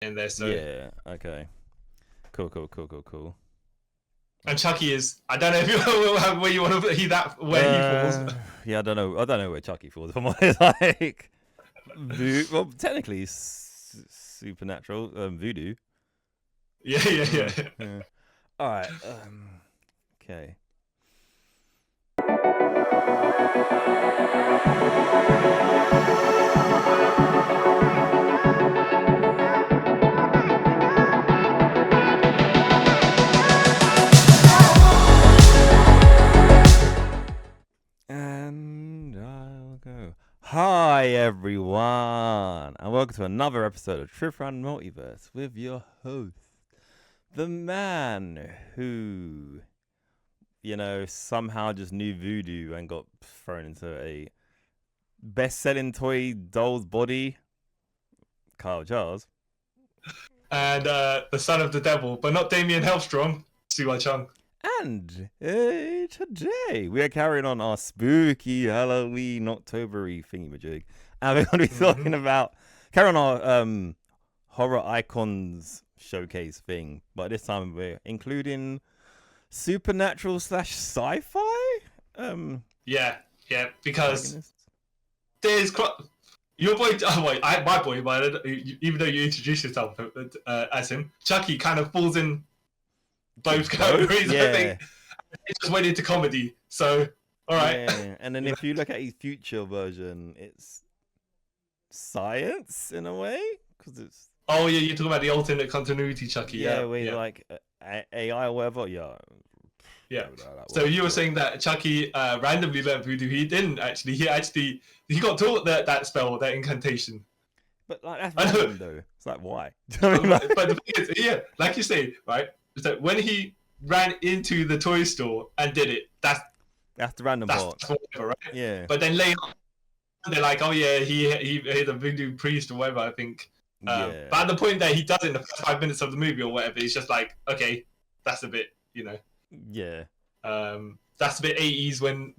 in there. So Yeah. Okay. Cool. and Chucky is, I don't know if you where you want to put where he falls. Yeah, I don't know. I don't know where Chucky falls. If I'm honest, like, well, technically, supernatural voodoo. Yeah. Yeah. All right. Okay. And I'll go. Hi everyone, and welcome to another episode of Trip Around Multiverse with your host, the man who, somehow just knew voodoo and got thrown into a best-selling toy doll's body, Kyle Charles. And the son of the devil, but not Damien Hellstrom, Siwa Chung. And today we are carrying on our spooky Halloween October-y thingy-majig. And we're going to be talking about, carrying on our horror icons showcase thing. But this time we're including supernatural / sci-fi? Yeah, because there's your boy, my boy, but even though you introduced yourself as him, Chucky kind of falls in both categories. Yeah. I think he just went into comedy. So, all right. Yeah. And then if you look at his future version, it's science in a way, because it's. Oh yeah, you're talking about the alternate continuity Chucky. Yeah, where like AI or whatever. Yeah. So you were saying that Chucky randomly learned voodoo. He didn't actually. He got taught that spell, that incantation. But like that's random though. It's like why? But the thing is, yeah, like you say, right? So when he ran into the toy store and did it, that's the random part. Whatever, right? Yeah. But then later on, they're like, oh yeah, he's a voodoo priest or whatever. I think. Yeah. But at the point that he does it in the first 5 minutes of the movie or whatever, it's just like, okay, that's a bit, Yeah. That's a bit 80s when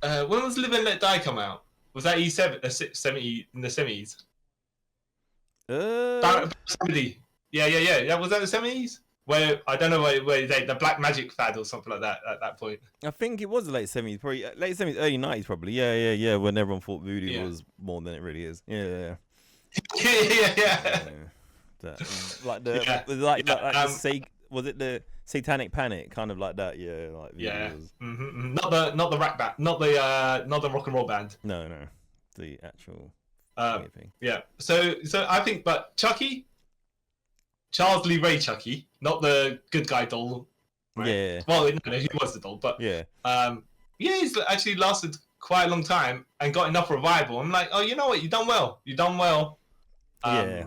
was Live and Let Die come out? Was that 70 in the 70s? 70. Yeah. Was that the 70s? Where I don't know where the black magic fad or something like that at that point. I think it was the late 70s, probably late 70s, early 90s, probably. Yeah. When everyone thought voodoo was more than it really is. Yeah. Was it the Satanic Panic, kind of like that? Yeah, like Not the rap band, not the rock and roll band. No, the actual thing. Yeah. So I think, but Chucky, Charles Lee Ray Chucky, not the good guy doll. Right? Yeah. Well, no, he was the doll, but yeah. He's actually lasted quite a long time and got enough revival. I'm like, oh, you know what? You've done well. Yeah.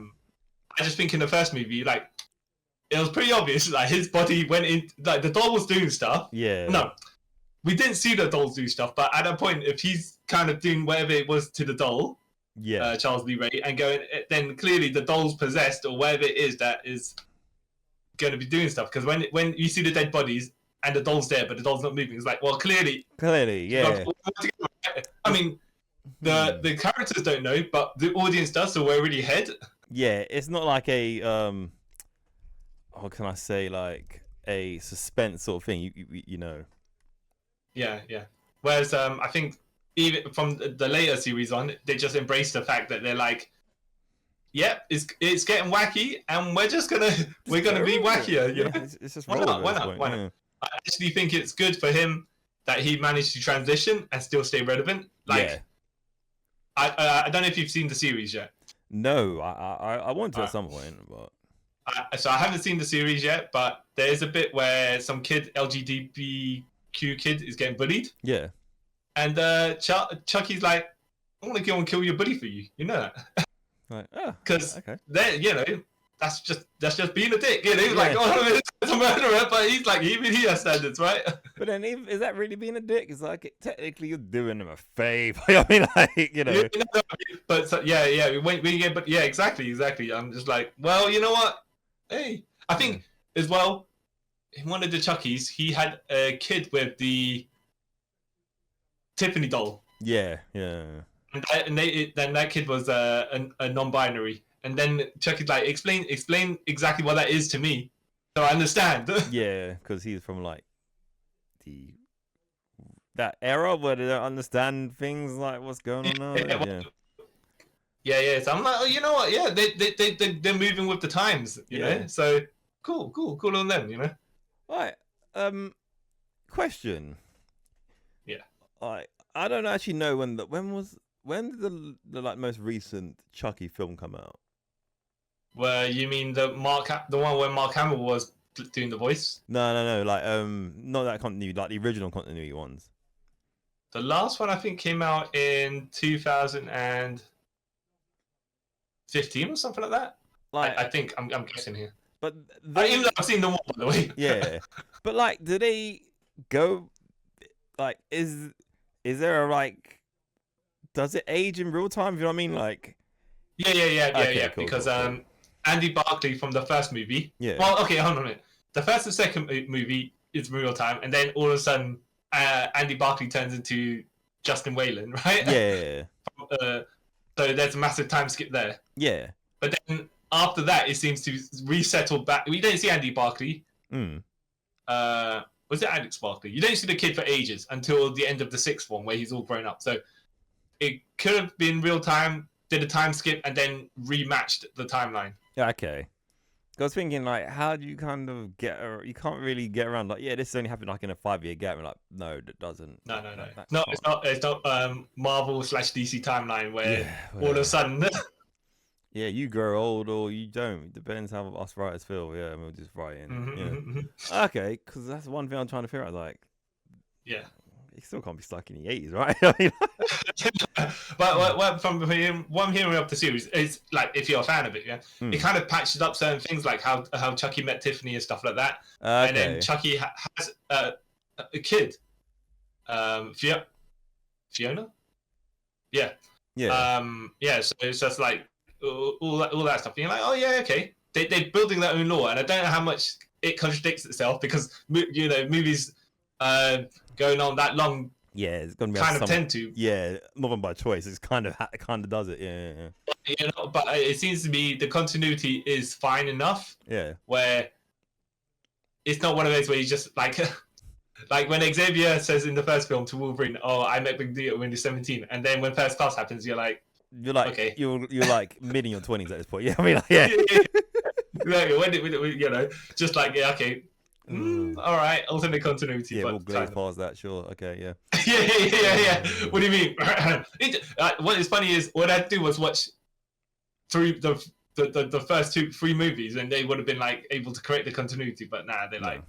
I just think in the first movie, like, it was pretty obvious, like, his body went in, like, the doll was doing stuff. Yeah. No, we didn't see the dolls do stuff, but at that point, if he's kind of doing whatever it was to the doll, Charles Lee Ray, and going, then clearly the doll's possessed or whatever it is that is going to be doing stuff. Because when you see the dead bodies and the doll's there, but the doll's not moving, it's like, well, clearly, yeah. I mean, the characters don't know, but the audience does, so we're already ahead. Yeah, it's not like a what can I say, like a suspense sort of thing. You know. Yeah. Whereas I think even from the later series on, they just embrace the fact that they're like, yep, it's getting wacky, and we're gonna be wackier. You know? It's just why not? I actually think it's good for him that he managed to transition and still stay relevant. Like, I don't know if you've seen the series yet. No, I want to at some point, but so I haven't seen the series yet. But there is a bit where some LGBTQ kid is getting bullied. Yeah, and Chucky's like, "I want to go and kill your buddy for you." You know that? Right. Because that's just being a dick. You know, like, oh, it's a murderer, but he's like, even he has standards, right? But then, is that really being a dick? It's like, technically, you're doing him a favor. I mean, like, you know. But so, exactly. I'm just like, well, you know what? Hey, I think as well, in one of the Chuckies, he had a kid with the Tiffany doll. Yeah. And then that kid was a non-binary. And then Chucky's like, explain exactly what that is to me, so I understand. Yeah, because he's from like that era where they don't understand things like what's going on now. Yeah. So I'm like, oh, you know what? Yeah, they're moving with the times, you know. So cool on them, you know. Right. Question. Yeah. I don't actually know when did the like most recent Chucky film come out? Where you mean the one where Mark Hamill was doing the voice? No, like not that continuity, like the original continuity ones. The last one I think came out in 2015 or something like that. Like I think I'm guessing here. But even though I've seen them all, by the way. Yeah, but like, do they go? Like, is there a like? Does it age in real time? You know what I mean? Like, yeah. Cool, because cool. Andy Barclay from the first movie. Yeah. Well, okay, hold on a minute. The first and second movie is real time, and then all of a sudden, Andy Barclay turns into Justin Whalen, right? Yeah. So there's a massive time skip there. Yeah. But then after that, it seems to resettle back. We don't see Andy Barclay. Was it Alex Barclay? You don't see the kid for ages until the end of the sixth one, where he's all grown up. So it could have been real time, did a time skip, and then rematched the timeline. Yeah, okay. I was thinking, like, how do you kind of you can't really get around, like, yeah, this only happened like in a 5-year gap. And like, no, that doesn't. No. No, it's not Marvel/DC timeline where all of a sudden. Yeah, you grow old or you don't. It depends how us writers feel. Yeah, and we'll just write in. Okay, because that's one thing I'm trying to figure out. Like, yeah, you still can't be stuck in the 80s, right? But what I'm hearing of the series is, like, if you're a fan of it, it kind of patches up certain things, like how Chucky met Tiffany and stuff like that. Okay. And then Chucky has a kid, Fiona. Yeah. So it's just like all that stuff. And you're like, oh yeah, okay. They're building their own lore, and I don't know how much it contradicts itself, because movies going on that long. Yeah, it's gonna be kind of tend to. Yeah, not even by choice. It's kind of does it. Yeah. But it seems to be the continuity is fine enough. Yeah. Where it's not one of those where you just like when Xavier says in the first film to Wolverine, "Oh, I met Magneto when you're 17," and then when First Class happens, you're like, okay, you're like mid in your 20s at this point. Yeah, I mean, like, yeah. When just like, yeah, okay. All right, alternate continuity. Yeah, we'll glaze past that, sure. Okay, yeah. yeah. What do you mean? What is funny is what I do was watch through the first 3 movies, and they would have been like able to create the continuity, but they're like,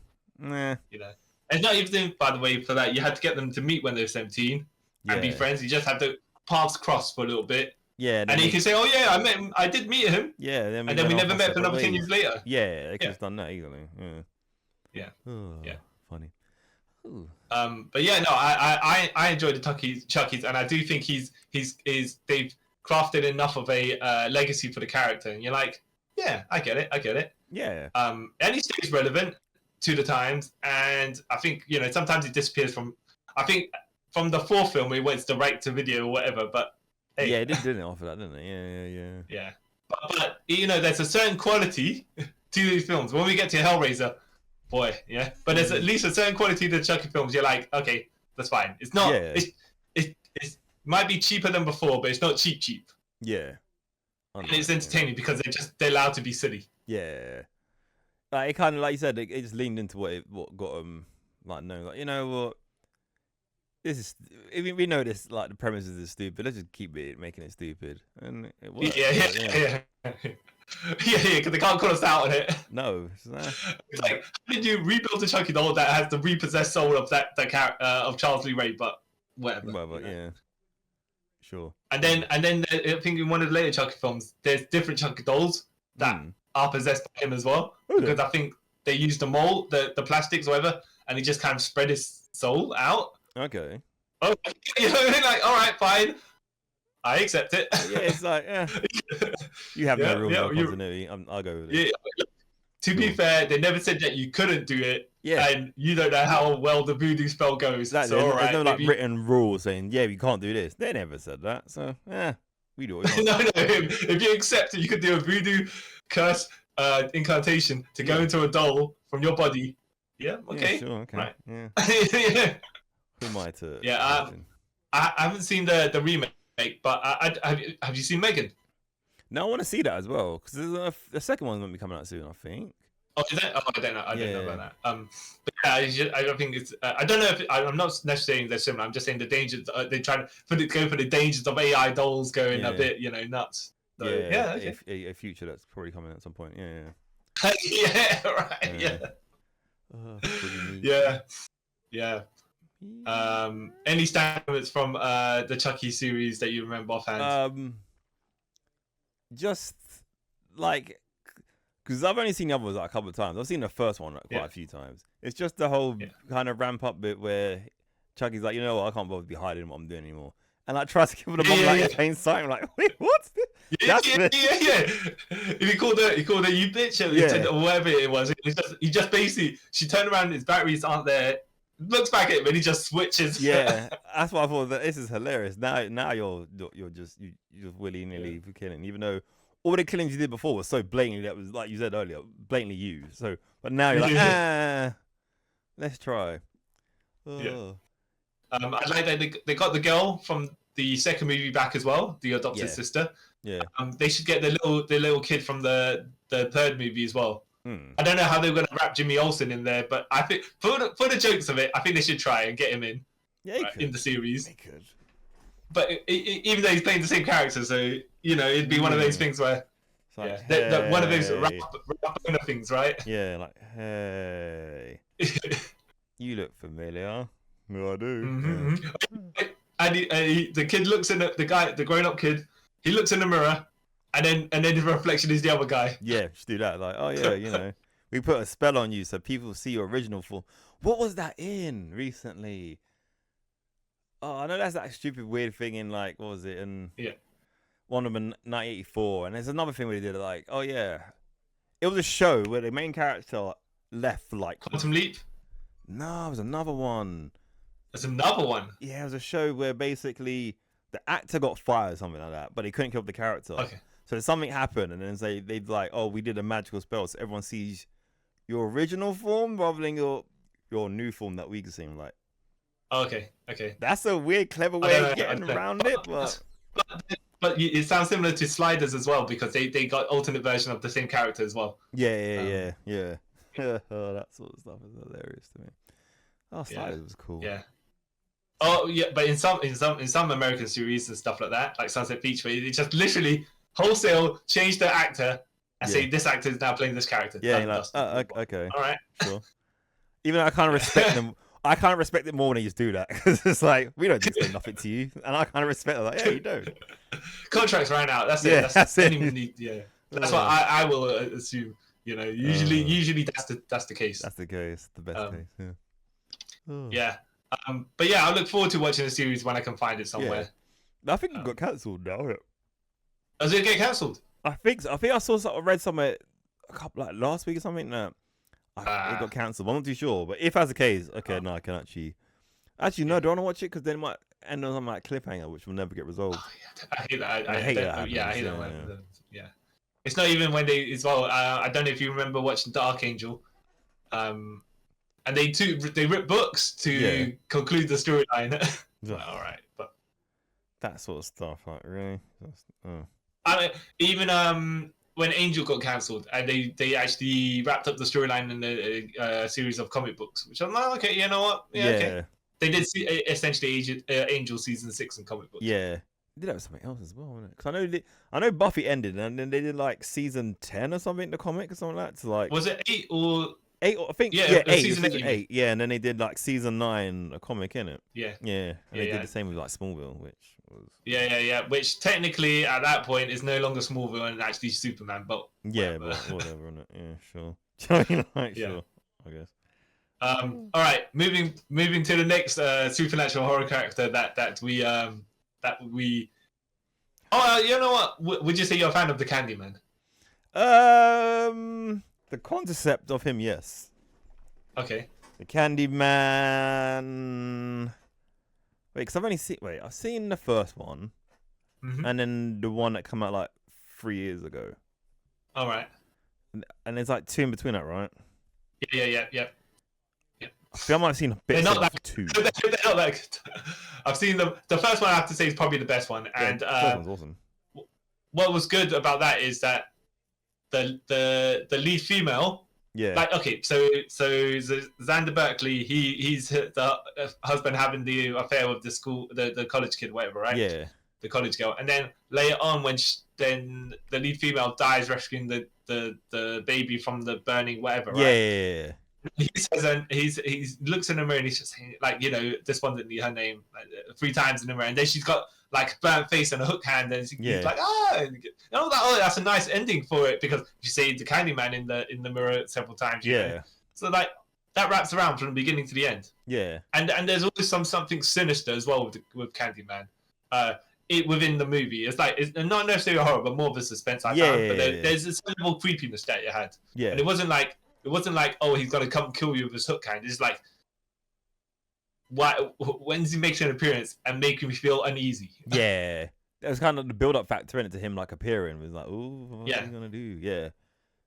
It's not even, by the way, for that you had to get them to meet when they were 17 and be friends. You just had to paths cross for a little bit. Yeah, and you can say, "Oh yeah, I did meet him." Yeah, and then we never met for another 10 years later. Yeah, they could have done that easily. Yeah. Funny. Ooh. But yeah, no, I enjoyed the Chucky's, and I do think they've crafted enough of a legacy for the character, and you're like, yeah, I get it. Yeah. And he stays relevant to the times, and I think sometimes it disappears from. I think from the 4th film it went direct to video or whatever, but. Hey. Yeah, it didn't offer that, didn't it? Yeah. But there's a certain quality to these films. When we get to Hellraiser, boy, yeah. But there's at least a certain quality to the Chucky films. You're like, okay, that's fine. It's not. Yeah. It might be cheaper than before, but it's not cheap. Yeah. And it's entertaining because they're allowed to be silly. Yeah. Like, it kind of, like you said, it just leaned into what got like known. Like, you know what? This is, we know this, like, the premises is stupid. Let's just keep making it stupid, and it works. Yeah. Because they can't call us out on it. No, it's like, how did you rebuild a Chucky doll that has the repossessed soul of that character of Charles Lee Ray? But whatever. Yeah, sure. And then I think in one of the later Chucky films, there's different Chucky dolls that are possessed by him as well, because I think they used the mold, the plastics, or whatever, and he just kind of spread his soul out. Okay. Oh, like, all right, fine. I accept it. Yeah, it's like, you have no real continuity. I'll go with it. Yeah. To be fair, they never said that you couldn't do it. Yeah. And you don't know how well the voodoo spell goes. Exactly. So, there's no like written rule saying, yeah, we can't do this. They never said that. So, yeah. We do. No. If you accept it, you could do a voodoo curse incantation to go into a doll from your body. Yeah. Okay. Yeah, sure. Okay. Right. Yeah. Yeah. Who am I to? Yeah. I haven't seen the remake, but have you seen Megan? No, I want to see that as well because the second one's gonna be coming out soon, I think. Oh, is that? Oh, I don't know. I don't know about that. But yeah, I don't think it's. I don't know if I'm not necessarily saying they're similar. I'm just saying the dangers. They try to go for the dangers of AI dolls going a bit, nuts. So, okay. A future that's probably coming at some point. Yeah. Yeah. Right. Yeah. Any standouts from the Chucky series that you remember offhand? Just like. Because I've only seen the other ones like a couple of times. I've seen the first one like, quite a few times. It's just the whole kind of ramp up bit where Chucky's like, you know what, I can't bother to be hiding what I'm doing anymore. And like tries to kill the mom like plain sight. I'm like, wait, what? Yeah. If he called her you bitch or whatever it was. He just basically, she turned around, his batteries aren't there, looks back at him and he just switches. Yeah, that's what I thought. That this is hilarious. Now you're just willy nilly killing, even though all the killings you did before was so blatantly, that was like you said earlier, blatantly you. So, but now you're like, let's try. Yeah. I like that they got the girl from the second movie back as well, the adopted sister. Yeah. They should get the little kid from the third movie as well. I don't know how they were going to wrap Jimmy Olsen in there, but I think for the jokes of it, I think they should try and get him in. Yeah, in the series. They could. But even though he's playing the same character, so it'd be one of those things where, like, one of those rap things, right? Yeah, like, hey, you look familiar. No, I do. Mm-hmm. Yeah. And the kid looks in the grown-up kid. He looks in the mirror, and then the reflection is the other guy. Yeah, just do that. Like, oh yeah, we put a spell on you so people see your original form. What was that in recently? Oh, I know that's that stupid weird thing in like, what was it? In Wonder Woman 1984. And there's another thing where they did like, oh yeah, it was a show where the main character left like Quantum Leap. No, it was another one. There's another one. Yeah, it was a show where basically the actor got fired or something like that, but he couldn't kill the character. Okay. So something happened, and then they'd like, oh, we did a magical spell, so everyone sees your original form rather than your new form that we can see. Like. Okay. That's a weird, clever way of getting around it, but it sounds similar to Sliders as well because they got alternate version of the same character as well. Yeah. Oh, that sort of stuff is hilarious to me. Oh, Sliders was cool. Yeah. Oh yeah, but in some American series and stuff like that, like Sunset Beach, where they just literally wholesale change the actor and say this actor is now playing this character. Yeah, okay. All right. Sure. Even though I kind of respect them. I kind of respect it more when they just do that because it's like we don't just say nothing to you, and I kind of respect it. Like, yeah, you don't. Contracts ran out. That's it. That's it. That's what I will assume. Usually that's the case. That's the case. The best case. Yeah. Yeah. But yeah, I look forward to watching the series when I can find it somewhere. Yeah. I think it got cancelled now. Does it get cancelled? I think I read somewhere a couple like last week or something that. It got cancelled. I'm not too sure, but if that's the case, okay, no, I can actually no. Do I want to watch it? Because then it might end on like cliffhanger, which will never get resolved. Oh, yeah. I hate that. I hate that. Yeah, I hate that. Yeah, it's not even when they as well. I don't know if you remember watching Dark Angel, and they rip books to conclude the storyline. All right, but that sort of stuff, like really. Even when Angel got cancelled, and they actually wrapped up the storyline in a series of comic books, which I'm like, okay, you know what? Yeah. Okay. They did essentially Angel season 6 in comic books. Yeah, they did that with something else as well, wasn't it? Because I know Buffy ended, and then they did like season 10 or something in the comic or something like that. To like, was it 8 or 8? I think 8. Season 8. Yeah, and then they did like season 9 a comic in it. Yeah. And they did the same with like Smallville, which. Yeah. Which technically at that point is no longer Smallville and actually Superman, but whatever. But whatever, innit? Yeah, sure. Sure, I guess. All right, moving to the next supernatural horror character that we. Oh, you know what? Would you say you're a fan of the Candyman? The concept of him, yes. Okay. The Candyman. Wait, because I've seen the first one. and then the one that came out like 3 years ago. All right. And there's like 2 in between that, right? Yeah. I feel I might have seen a bit of 2. They're not that good. I've seen them. The first one I have to say is probably the best one. And the first one's awesome. What was good about that is that the lead female. Yeah. Like, okay, so Xander Berkeley, he's the husband having the affair with the college kid, whatever, right? Yeah. The college girl, and then later on, when then the lead female dies rescuing the baby from the burning whatever, right? Yeah. He says, and he looks in the mirror and he's just saying, like, despondently her name like, 3 times in the mirror, and then she's got like burnt face and a hook hand, and he's like, that's a nice ending for it, because you see the Candyman in the mirror several times. Yeah. So like that wraps around from the beginning to the end. Yeah. And there's always something sinister as well with Candyman. Within the movie, it's not necessarily a horror, but more of a suspense. I found, but there's a level of creepiness that it had. Yeah. And it wasn't like, oh, he's gonna come kill you with his hook hand. It's like, why? When's he making an appearance and making me feel uneasy? Yeah, that was kind of the build-up factor in it to him like appearing. It was like, oh, what's he gonna do? Yeah,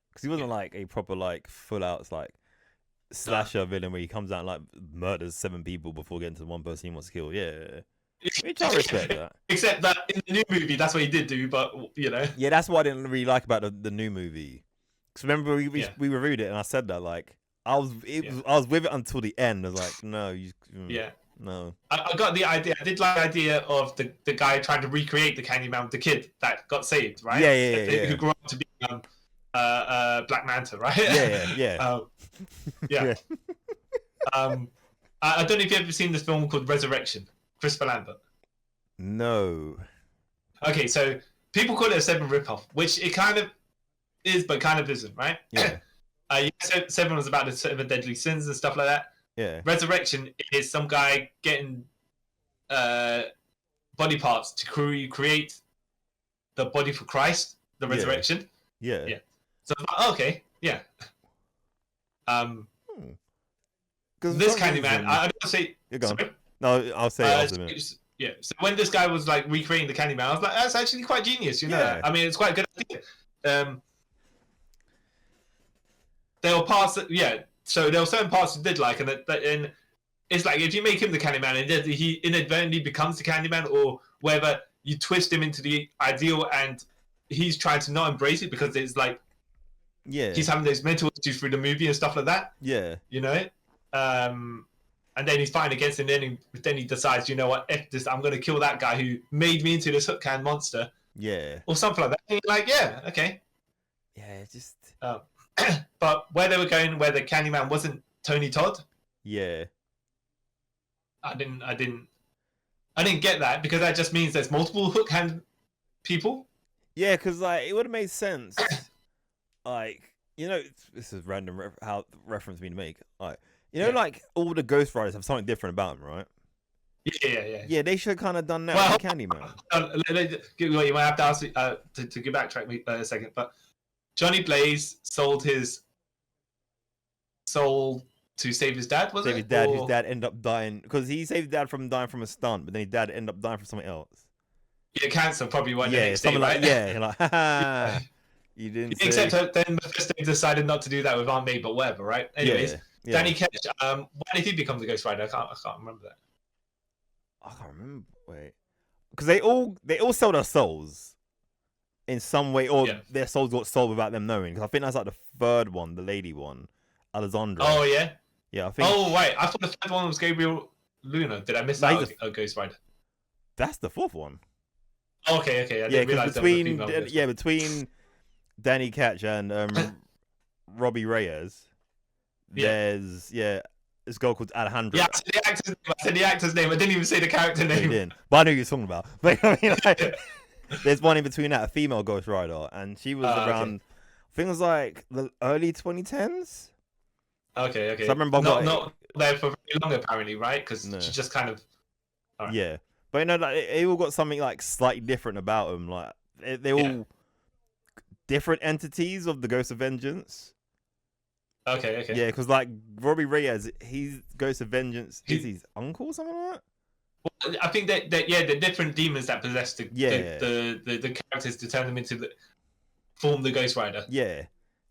because he wasn't like a proper like full-out like slasher villain where he comes out and like murders 7 people before getting to the one person he wants to kill. Yeah. Which I respect that. Except that in the new movie, that's what he did do, but Yeah, that's what I didn't really like about the new movie. Because remember we reviewed it and I said that like I was with it until the end. I was like, no, no. I got the idea. I did like the idea of the guy trying to recreate the Candyman, the kid that got saved, right? Yeah. Who grew up to be Black Manta, right? Yeah. I don't know if you've ever seen this film called Resurrection. Christopher Lambert. No. Okay, so people call it a 7 ripoff, which it kind of is, but kind of isn't, right? Yeah. 7 was about the 7 deadly sins and stuff like that. Yeah. Resurrection is some guy getting body parts to create the body for Christ, the resurrection. Yeah. So okay, yeah. This Candyman, I don't say. You're gone. Sorry? No, I'll say it after a minute. Yeah. So when this guy was like recreating the Candyman, I was like, that's actually quite genius, Yeah. I mean, it's quite a good idea. There were parts that, so there were certain parts you did like, and it's like if you make him the Candyman and he inadvertently becomes the Candyman, or whether you twist him into the ideal and he's trying to not embrace it because it's like, he's having those mental issues through the movie and stuff like that. Yeah. And then he's fighting against him, and then he decides, you know what, F this, I'm going to kill that guy who made me into this hook hand monster. Yeah. Or something like that. And you're like, yeah, okay. Yeah, it's just... but where they were going, where the Candyman wasn't Tony Todd. Yeah. I didn't get that, because that just means there's multiple hook hand people. Yeah, because like it would have made sense. Like, this is random reference me to make. Like, like all the Ghost Riders have something different about them, right? Yeah. Yeah, they should have kind of done that with Candyman. You might have to ask to get backtrack me a second, but Johnny Blaze sold his soul to save his dad, was it? Save his dad. His dad ended up dying because he saved his dad from dying from a stunt, but then his dad ended up dying from something else. Yeah, cancer probably one day. Yeah, something like haha. You didn't. Except then Mephisto decided not to do that with Aunt May, but whatever, right? Anyways, Danny Ketch. Why did he become the Ghost Rider? I can't remember that. I can't remember. Wait, because they all sell their souls in some way, or their souls got sold without them knowing. Because I think that's like the 3rd one, the lady one, Alessandra. Oh yeah. Yeah, I think. Oh right, I thought the 3rd one was Gabriel Luna. Did I miss out a Ghost Rider? That's the 4th one. Okay. I didn't realize between Danny Ketch and Robbie Reyes, there's this girl called Alejandra. Yeah, I said the actor's name. I didn't even say the character name. You didn't. But I knew who you're talking about. But I mean, like, there's one in between that, a female Ghost Rider, and she was around. I think it was like the early 2010s. Okay. So I remember not there for very long apparently, right? Because she just kind of. Right. Yeah, but like, they all got something like slightly different about them. Like they all different entities of the Ghost of Vengeance. Okay. Yeah, because like Robbie Reyes, he's Ghost of Vengeance. Is his uncle or something like that? Well, I think that the different demons that possess the characters to turn them into form the Ghost Rider. Yeah.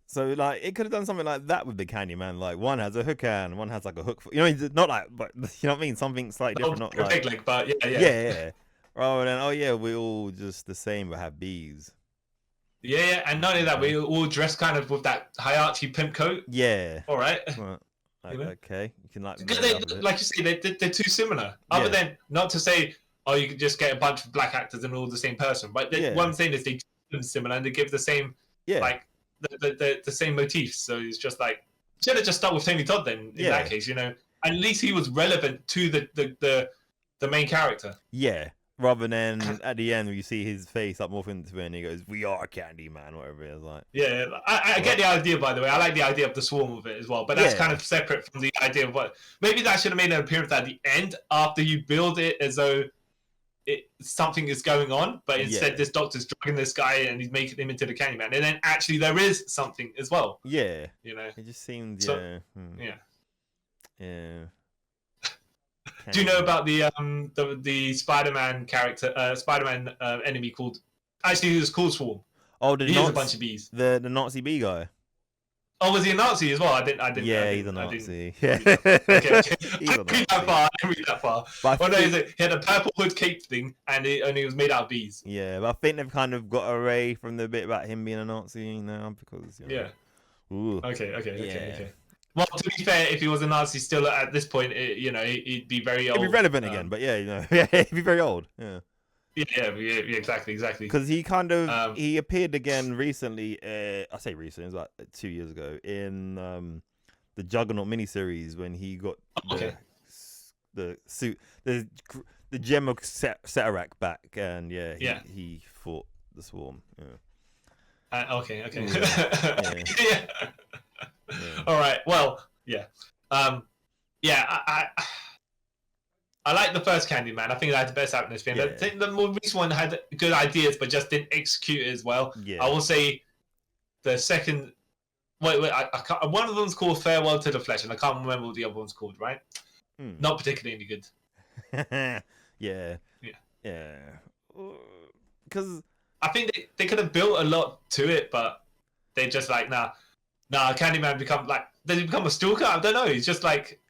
So like it could have done something like that with the Candyman. Like one has a hook hand, one has like a hook foot. You know, not like, but you know what I mean. Something slightly different. Not like pig leg, but yeah. Rather than we're all just the same but have bees. Yeah, and not only that, we all dress kind of with that Hayachi pimp coat. Yeah. All right. Well, okay, you can like you say, they're too similar. Other than not to say, you can just get a bunch of black actors and all the same person, but what I'm saying is they do them similar and they give the same like the same motifs. So it's just like should have just stuck with Tony Todd then in that case, you know. At least he was relevant to the main character. Yeah. Rather than at the end where you see his face up morph into it and he goes, "We are Candyman," whatever it is like. Yeah, I get the idea, by the way. I like the idea of the swarm of it as well, but that's kind of separate from the idea of what. Maybe that should have made an appearance at the end after you build it as though something is going on, but instead this doctor's drugging this guy and he's making him into the Candyman, and then actually there is something as well. Yeah, you know, it just seemed yeah. Do you know about the Spider-Man character, Spider-Man enemy called? Actually, he was called Swarm. Oh, he is a bunch of bees. The Nazi bee guy. Oh, was he a Nazi as well? I didn't. Yeah, he's a Nazi. Okay. I didn't read that far. But he had a purple hood cape thing, and he was made out of bees. Yeah, but I think they've kind of got away from the bit about him being a Nazi now because. Yeah. Ooh. Okay. Well, to be fair, if he was a Nazi still at this point, he'd be very old. He'd be relevant again, but he'd be very old. Yeah. Yeah, exactly. Because he kind of he appeared again recently. I say recent, it was like 2 years ago in the Juggernaut miniseries when he got the suit, the gem of Setarak back, and he fought the Swarm. Yeah. Okay. Yeah. All right. Well, yeah. I like the first Candyman. I think that had the best out in this film. I think the more recent one had good ideas, but just didn't execute it as well. Yeah. I will say the second. Wait. I can't, one of them's called Farewell to the Flesh, and I can't remember what the other one's called. Right? Not particularly good. Yeah. Because I think they could have built a lot to it, but they just like nah. Candyman does he become a stalker? I don't know. He's just like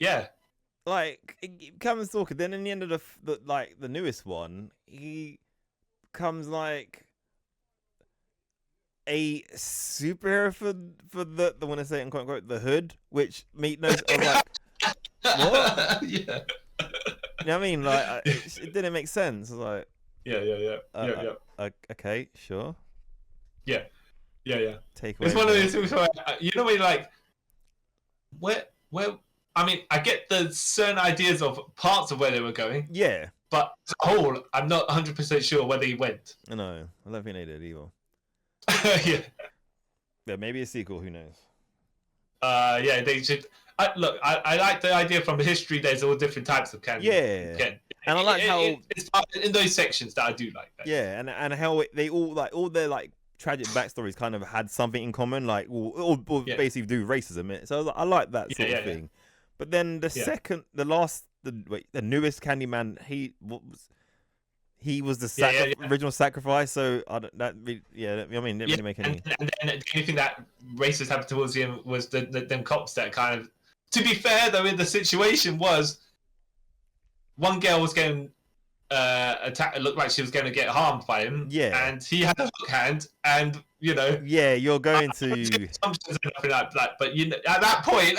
like he becomes a stalker. Then in the end of the newest one, he becomes like a superhero for the when I say it in quote unquote the hood, which me knows. I was like, what? Yeah. You know what I mean? Like it didn't make sense. I was like, yeah. Okay, sure. Yeah. Take away. It's one of those things where when you're like, where. I mean, I get the certain ideas of parts of where they were going. Yeah. But as a whole, I'm not 100% sure where they went. No, I don't think they did either. Yeah. Yeah, maybe a sequel. Who knows? Yeah, they should. Look, I like the idea from history. There's all different types of candy. Yeah. And I like how it's in those sections that I do like that. Yeah, and how they all their like tragic backstories kind of had something in common, like or basically do racism. So I like that sort of thing. But then the newest Candyman, he was the original sacrifice. So I mean, it didn't really make any. And then the only thing that racist happened towards him was them cops that kind of. To be fair, though, in the situation was one girl was getting attacked. It looked like she was going to get harmed by him. Yeah, and he had a hook hand, and Yeah, you're going to. Assumptions and nothing like that, but at that point.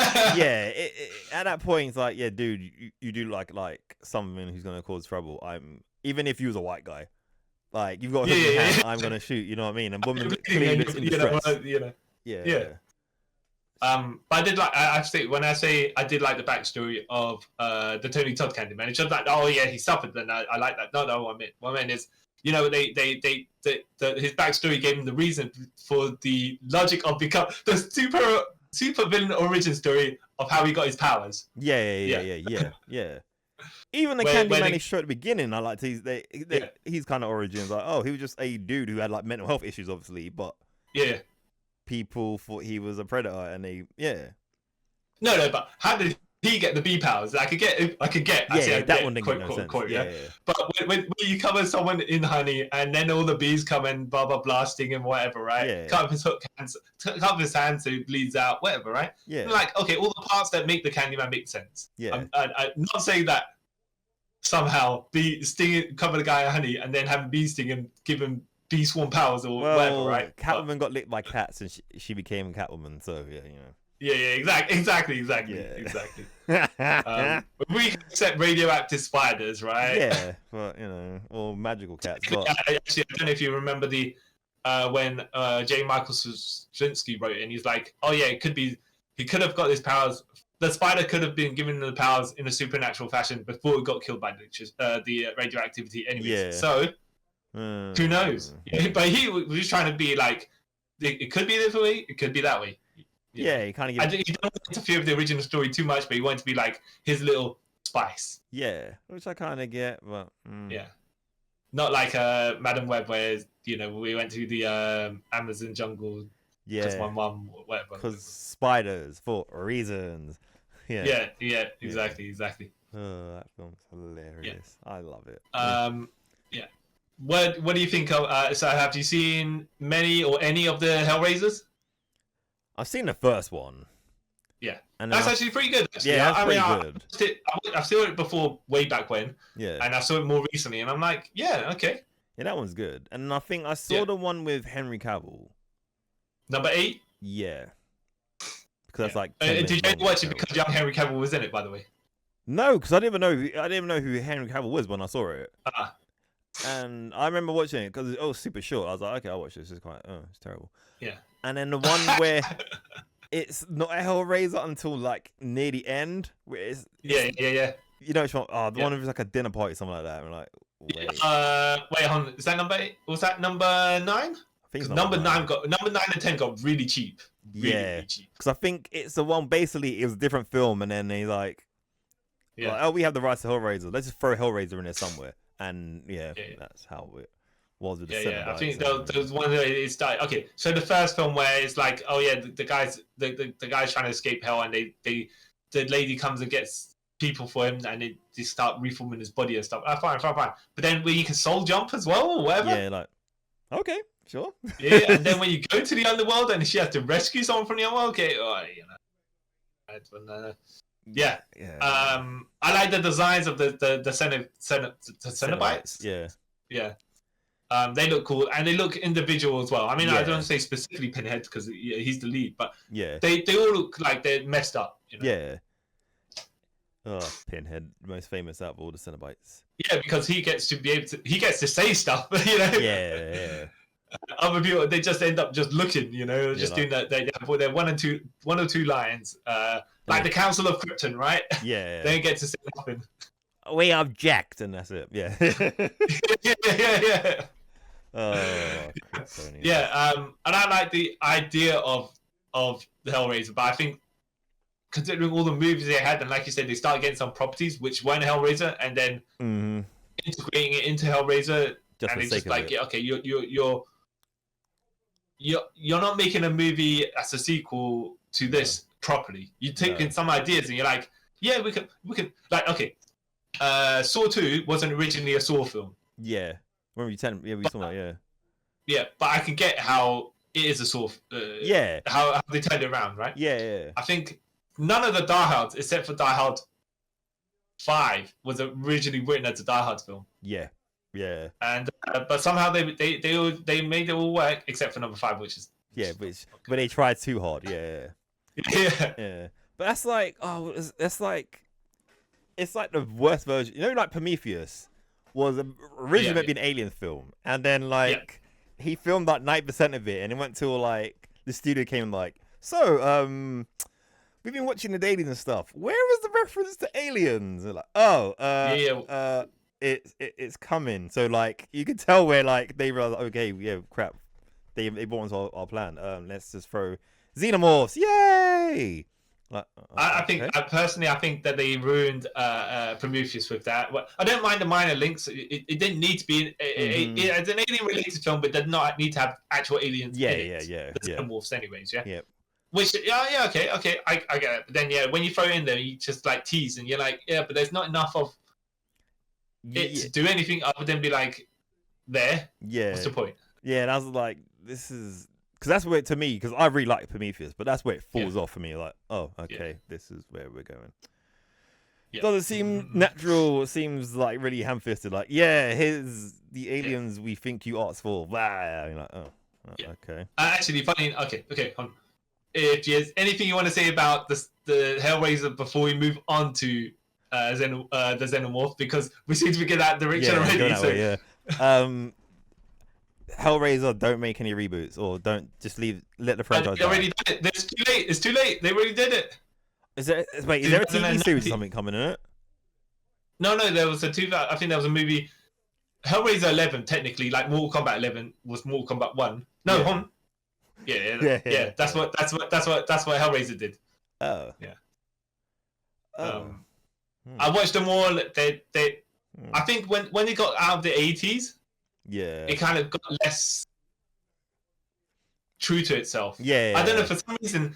At that point, it's like, yeah, dude, you do like someone who's going to cause trouble. Even if you was a white guy, like you've got a hook in your hand, I'm going to shoot. You know what I mean? And woman clearly looks in distress. Yeah. But I did like. When I say I did like the backstory of the Tony Todd Candyman, it's just like, oh yeah, he suffered. And I like that. No, what I meant is, his backstory gave him the reason for the logic of the super villain origin story of how he got his powers. Yeah. Even the Candyman he showed at the beginning, I liked his kind of origins. Like, oh, he was just a dude who had like mental health issues, obviously, but people thought he was a predator, and No, but how did he get the bee powers. I could get. That one didn't make no sense. Yeah. But when you cover someone in honey, and then all the bees come and blah blah blah, sting him, whatever, right? Yeah. Cut off his hands so he bleeds out, whatever, right? Yeah. And like, okay, all the parts that make the Candyman make sense. Yeah. I'm not saying that somehow cover the guy in honey and then have bees sting him, give him bee swarm powers or whatever, right? Catwoman got licked by cats and she became Catwoman, so yeah, you know. Yeah, exactly. We accept radioactive spiders, right? Yeah, but you know, or magical cats. But... Actually, I don't know if you remember when J. Michael Straczynski wrote it, and he's like, oh yeah, he could have got his powers. The spider could have been given the powers in a supernatural fashion before it got killed by the radioactivity anyways. Yeah. So, who knows? But he was just trying to be like, it could be this way, it could be that way. Yeah, he kind of. He don't want to interfere with the original story too much, but he wanted to be like his little spice. Yeah, which I kind of get, but yeah, not like Madam Web, where we went to the Amazon jungle. Yeah, because my mum, whatever. Because spiders for reasons. Yeah, exactly. Oh, that film's hilarious. Yeah. I love it. Yeah. What do you think of? So, have you seen many or any of the Hellraisers? I've seen the first one. Yeah, and that's actually pretty good. Actually. Yeah, that's pretty good. I saw it before, way back when. Yeah, and I saw it more recently, and I'm like, yeah, okay. Yeah, that one's good. And I think I saw the one with Henry Cavill. Number 8. Yeah, because that's like. Did you watch it because young Henry Cavill was in it? By the way. No, because I didn't even know who Henry Cavill was when I saw it. And I remember watching it because it was super short. I was like, okay, I'll watch this. It's it's terrible. Yeah. And then the one where it's not a Hellraiser until like near the end. Where it's yeah. You know which one? Oh, the one where it's like a dinner party, something like that. And like, wait, hold on. Is that number 8? Was that number 9? I think number 9 and 10 got really cheap. Really cheap. Because I think it's the one. Basically, it was a different film, and then they like, oh, we have the rights to Hellraiser. Let's just throw Hellraiser in there somewhere. And that's how it was with the Cenobites. I think there was one that it started. Okay, so the first film where it's like, oh yeah, the guy's trying to escape hell, and the lady comes and gets people for him, and they start reforming his body and stuff. Fine. But then when you can soul jump as well, or whatever. Yeah, like, okay, sure. Yeah, and then when you go to the underworld and she has to rescue someone from the underworld, okay, Yeah. I like the designs of the Cenobites. Yeah. They look cool and they look individual as well. I mean, I don't say specifically Pinhead because he's the lead, but they all look like they're messed up. Yeah. Oh, Pinhead, most famous out of all the Cenobites. Yeah, because he gets to say stuff. Yeah. Other people, they just end up just looking. Just doing that. They're one or two lines. Like the Council of Krypton, right? Yeah. They don't get to say nothing. We object, and that's it. Yeah. Yeah. Oh, yeah. And I like the idea of the Hellraiser, but I think considering all the movies they had, and like you said, they started getting some properties which weren't Hellraiser, and then integrating it into Hellraiser, and it's just like, okay, you're not making a movie as a sequel to this properly. You're taking some ideas and you're like, yeah, we can like, okay, Saw 2 wasn't originally a Saw film. Yeah. When we saw that, Yeah, but I can get how it is a Saw. How they turned it around, right? Yeah. I think none of the Die Hards, except for Die Hard 5, was originally written as a Die Hard film. Yeah. And but somehow they made it all work except for number 5, which is but they tried too hard. Yeah. But that's like, it's like the worst version. Like Prometheus was originally meant to be an alien film, and then like he filmed like 90% of it, and it went till like the studio came like, so we've been watching the dailies and stuff. Where is the reference to aliens? And like, it's coming. So like you could tell where like they were like, okay, yeah, crap, they brought into our plan. Let's just throw xenomorphs, yay! Like, I think that they ruined Prometheus with that. Well, I don't mind the minor links. It didn't need to be it's an alien related film, but did not need to have actual aliens. The xenomorphs, anyways. Yeah. Which okay, I get it. But then when you throw it in there, you just like tease, and you're like, but there's not enough of it to do anything other than be like there. Yeah. What's the point? Yeah, and I was like, this is because that's where to me, because I really like Prometheus, but that's where it falls off for me. Like, oh, okay, this is where we're going. Yeah. Doesn't seem natural. It seems like really ham-fisted. Like, here's the aliens we think you asked for. Blah. You're like, okay. Actually, funny. Okay. If there's anything you want to say about the Hellraiser before we move on to the Xenomorph, because we seem to get that direction already. Hellraiser, don't make any reboots, or don't just let the franchise. They already did it. It's too late. It's too late. They already did it. Is there a TV series or something coming in it? No, there was I think there was a movie, Hellraiser 11. Technically, like Mortal Kombat 11 was Mortal Kombat 1. No, yeah. That's what Hellraiser did. Oh, yeah. I watched them all. They I think when it got out of the 80s, it kind of got less true to itself. I don't know, for some reason,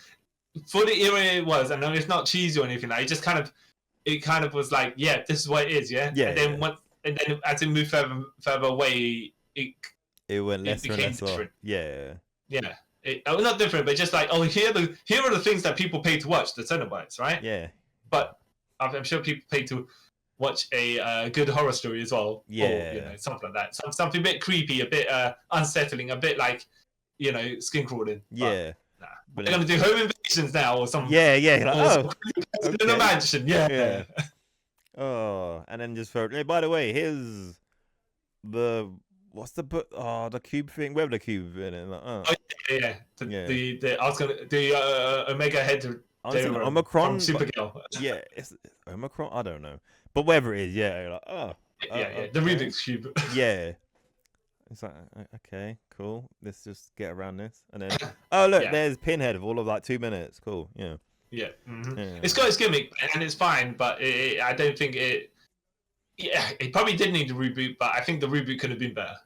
for the era it was, and it's not cheesy or anything. Like, it kind of was like, this is what it is, and then as it moved further away, it went less and less different. Not different, but just like, here are the things that people pay to watch, the Cenobites, right? But I'm sure people pay to watch a good horror story as well, or something like that, something a bit creepy, a bit unsettling, a bit like skin crawling. But, we're gonna do home invasions now, or something. Like, in a mansion. Oh, and then just throw. By the way, here's the the cube thing. Where the cube in it? Like, the Omega head. Omicron. Supergirl. It's Omicron. I don't know, but whatever it is, the Rubik's cube. It's like, okay, cool. Let's just get around this, and then look, there's Pinhead of all of like 2 minutes. Cool, It's got its gimmick and it's fine, but I don't think it. It probably did need a reboot, but I think the reboot could have been better.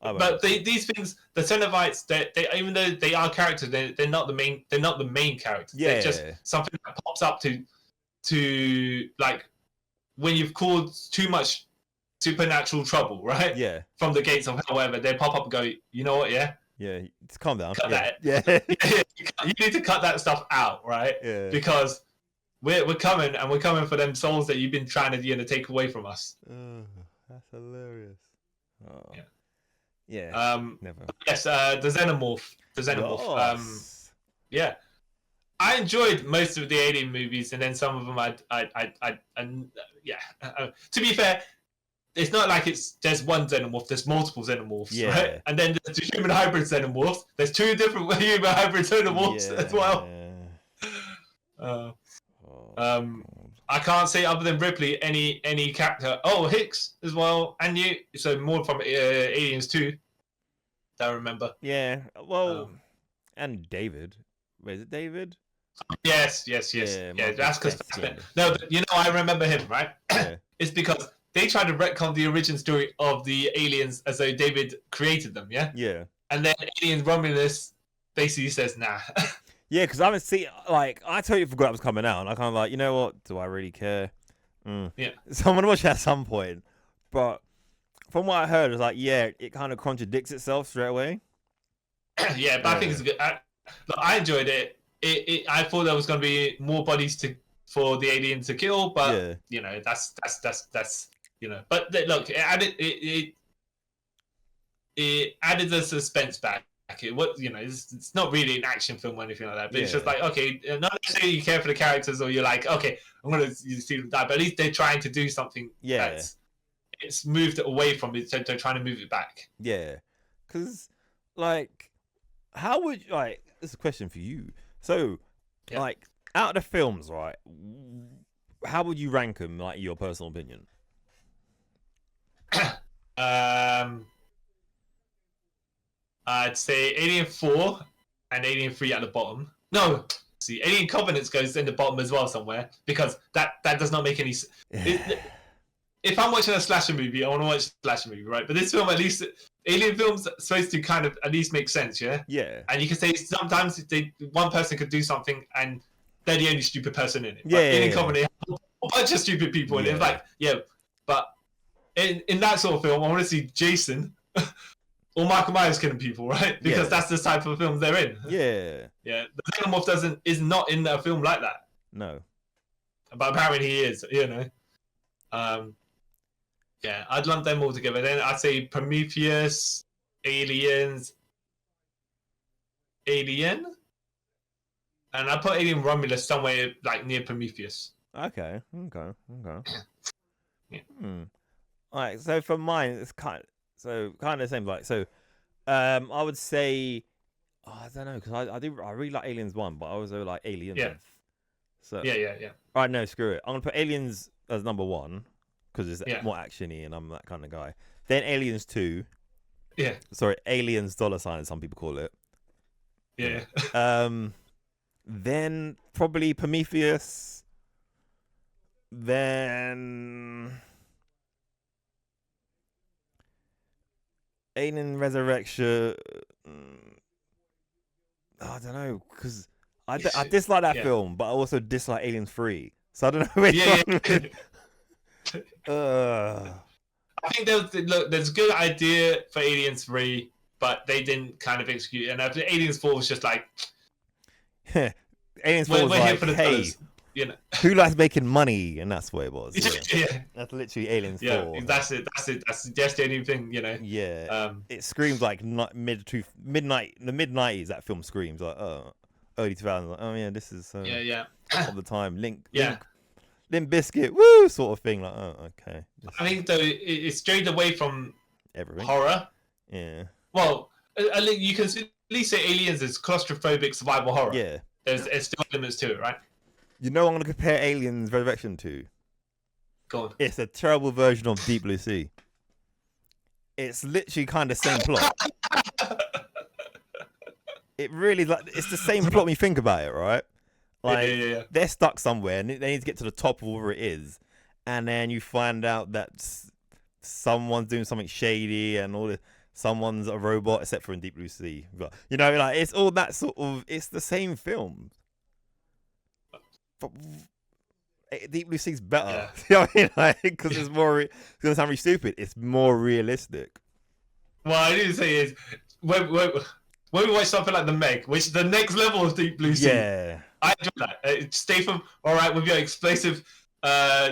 But these things, the Cenobites, they even though they are characters, they're not the main. They're not the main characters. They're just something that pops up to like when you've caused too much supernatural trouble, right? From the gates of hell, whatever, they pop up and go, you know what? Just calm down. Cut that. You need to cut that stuff out, right? Because we're coming, and we're coming for them souls that you've been trying to take away from us. That's hilarious. Never. Yes, the Xenomorph. I enjoyed most of the Alien movies, and then some of them to be fair, it's not like there's one Xenomorph, there's multiple Xenomorphs, right? And then there's the human hybrid Xenomorphs. There's 2 different human hybrid Xenomorphs as well. I can't say other than Ripley any character. Oh, Hicks as well, and you. So more from Aliens 2. I remember. And David. Wait, is it David? Yes. That's because no, but I remember him, right? It's because they tried to retcon the origin story of the aliens as though David created them, and then Alien Romulus basically says nah. Because I haven't seen, like, I totally forgot it was coming out, and I kind of like, you know what, do I really care? So I'm going to watch it at some point. But from what I heard, it's like, it kind of contradicts itself straight away. But I think it's good. I enjoyed it. I thought there was going to be more bodies for the alien to kill, but, that's But look, it added the suspense back. It's not really an action film or anything like that, but it's just like, okay, not necessarily you care for the characters or you're like, okay, I'm gonna see them die, but at least they're trying to do something. It's moved away from it, so they're trying to move it back. Because like, how would this is a question for you? So, like, out of the films, right? How would you rank them, like, your personal opinion? I'd say Alien 4 and Alien 3 at the bottom. No, see, Alien Covenants goes in the bottom as well somewhere, because that does not make any sense. if I'm watching a slasher movie, I want to watch a slasher movie, right? But this film, at least, alien films are supposed to kind of at least make sense, yeah? Yeah. And you can say sometimes one person could do something and they're the only stupid person in it. Yeah. But Alien Colony, a bunch of stupid people in it. It's like, but in that sort of film, I want to see Jason or Michael Myers killing people, right? Because that's the type of film they're in. Yeah. Yeah. The Xenomorph is not in a film like that. No. But apparently he is, you know. Yeah, I'd lump them all together. Then I'd say Prometheus, Aliens, Alien, and I put Alien Romulus somewhere like near Prometheus. Okay. Yeah. All right. So for mine, it's kind of the same. Like I would say, I don't know, because I really like Aliens 1, but I also like Aliens. Yeah. So Yeah. All right, no, screw it. I'm gonna put Aliens as number 1 because it's more actiony, and I'm that kind of guy. Then Aliens 2. Yeah. Sorry, Aliens $, some people call it. Yeah. Then probably Prometheus. Then Alien Resurrection. I don't know, because I dislike that film, but I also dislike Aliens 3. So I don't know which one. I think there's a good idea for Aliens 3, but they didn't kind of execute it. And after Aliens 4 was just like... Aliens 4 was like, hey, you know, who likes making money? And that's what it was. Yeah. That's literally Aliens 4. Yeah, that's it. That's just the only thing, you know. Yeah. It screams like the mid-90s, that film screams. Like, early 2000s. Like, oh, yeah, this is of the time. Link Biscuit, woo, sort of thing. Like, oh, okay. I think, though, it strayed away from everything. Horror. Yeah. Well, you can at least say Aliens is claustrophobic survival horror. Yeah. There's still elements to it, right? You know what I'm going to compare Aliens Resurrection to? Go on. It's a terrible version of Deep Blue Sea. It's literally kind of the same plot. It really, like, it's the same plot when you think about it, right? Like, they're stuck somewhere and they need to get to the top of where it is. And then you find out that someone's doing something shady and all this. Someone's a robot, except for in Deep Blue Sea. But, you know, like, it's all that sort of... It's the same film. But Deep Blue Sea's better. You know what I mean? Like, because it's more... It's going to sound really stupid. It's more realistic. Well, I need to say is... When we watch something like The Meg, which is the next level of Deep Blue Sea... Yeah. I enjoy that. Statham, all right, with your explosive...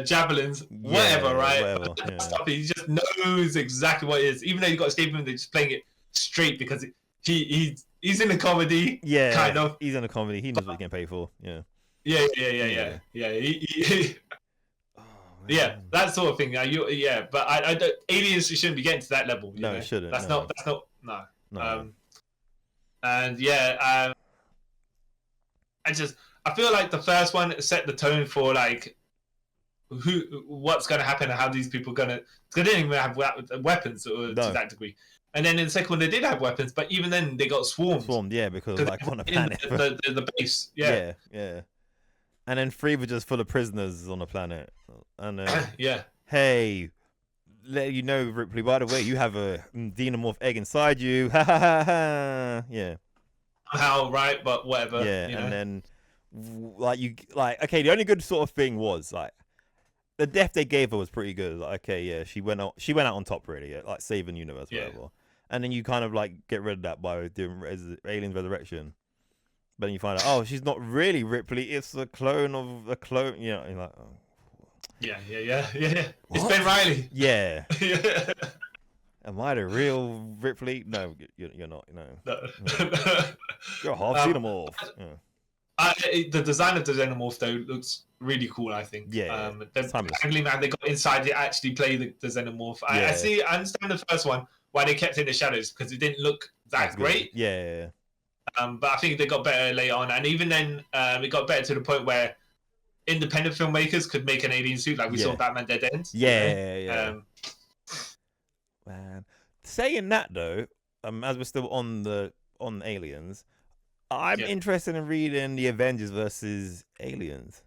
javelins, whatever, right? Whatever, stuff, he just knows exactly what it is. Even though you got a statement, they're just playing it straight because he's in a comedy. Yeah, kind of. He's in a comedy. He knows what he's getting paid for. Yeah. Yeah. Yeah, that sort of thing. But I don't. Aliens shouldn't be getting to that level. No, it shouldn't. That's not. No. And I feel like the first one set the tone for like what's going to happen and how these people they didn't even have weapons to that degree. And then in the second one they did have weapons, but even then they got swarmed. Yeah, because like on a planet. The base. Yeah. And then 3 were just full of prisoners on a planet. And yeah. Hey, let you know, Ripley, by the way, you have a xenomorph egg inside you. Ha ha ha ha. Yeah. How right, but whatever. Yeah, and then okay, the only good sort of thing was like the death they gave her was pretty good. Like, okay, yeah, she went out on top, really, like saving the universe, whatever. And then you kind of like get rid of that by doing Aliens Resurrection. But then you find out, oh, she's not really Ripley; it's a clone of a clone. You know, you're like, oh. Yeah. It's Ben Reilly. Yeah. Am I the real Ripley? No, you're not. No. You're a half xenomorph. The design of the xenomorph though looks really cool. I think. Yeah. Finally, man, they got inside to actually play the xenomorph. I understand the first one why they kept it in the shadows because it didn't look that great. Yeah. But I think they got better later on, and even then, it got better to the point where independent filmmakers could make an alien suit, like we saw Batman Dead End. Yeah. Man, saying that though, as we're still on aliens, I'm interested in reading the Avengers versus Aliens.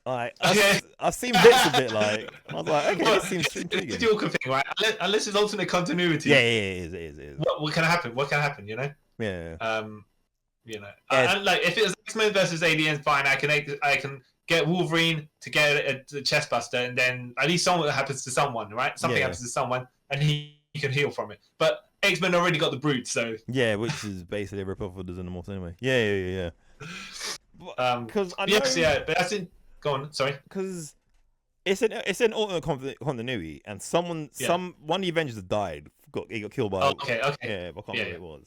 I've seen bits of it. Like I was like, okay, this seems intriguing. It's the awkward thing, right? Unless it's alternate continuity. Yeah, it is. What can happen? What can happen? You know. Yeah. You know, and like if it was X-Men versus Aliens, fine. I can get Wolverine to get the chest buster, and then at least something happens to someone, right? Something happens to someone, and he can heal from it. But X-Men already got the Brood, so yeah, which is basically a rip-off of the Xenomorphs anyway. Yeah. Because but that's in. Go on, sorry. Because it's an alternate continuity, and one of the Avengers that died he got killed by. Okay. Yeah, but I can't remember what it was.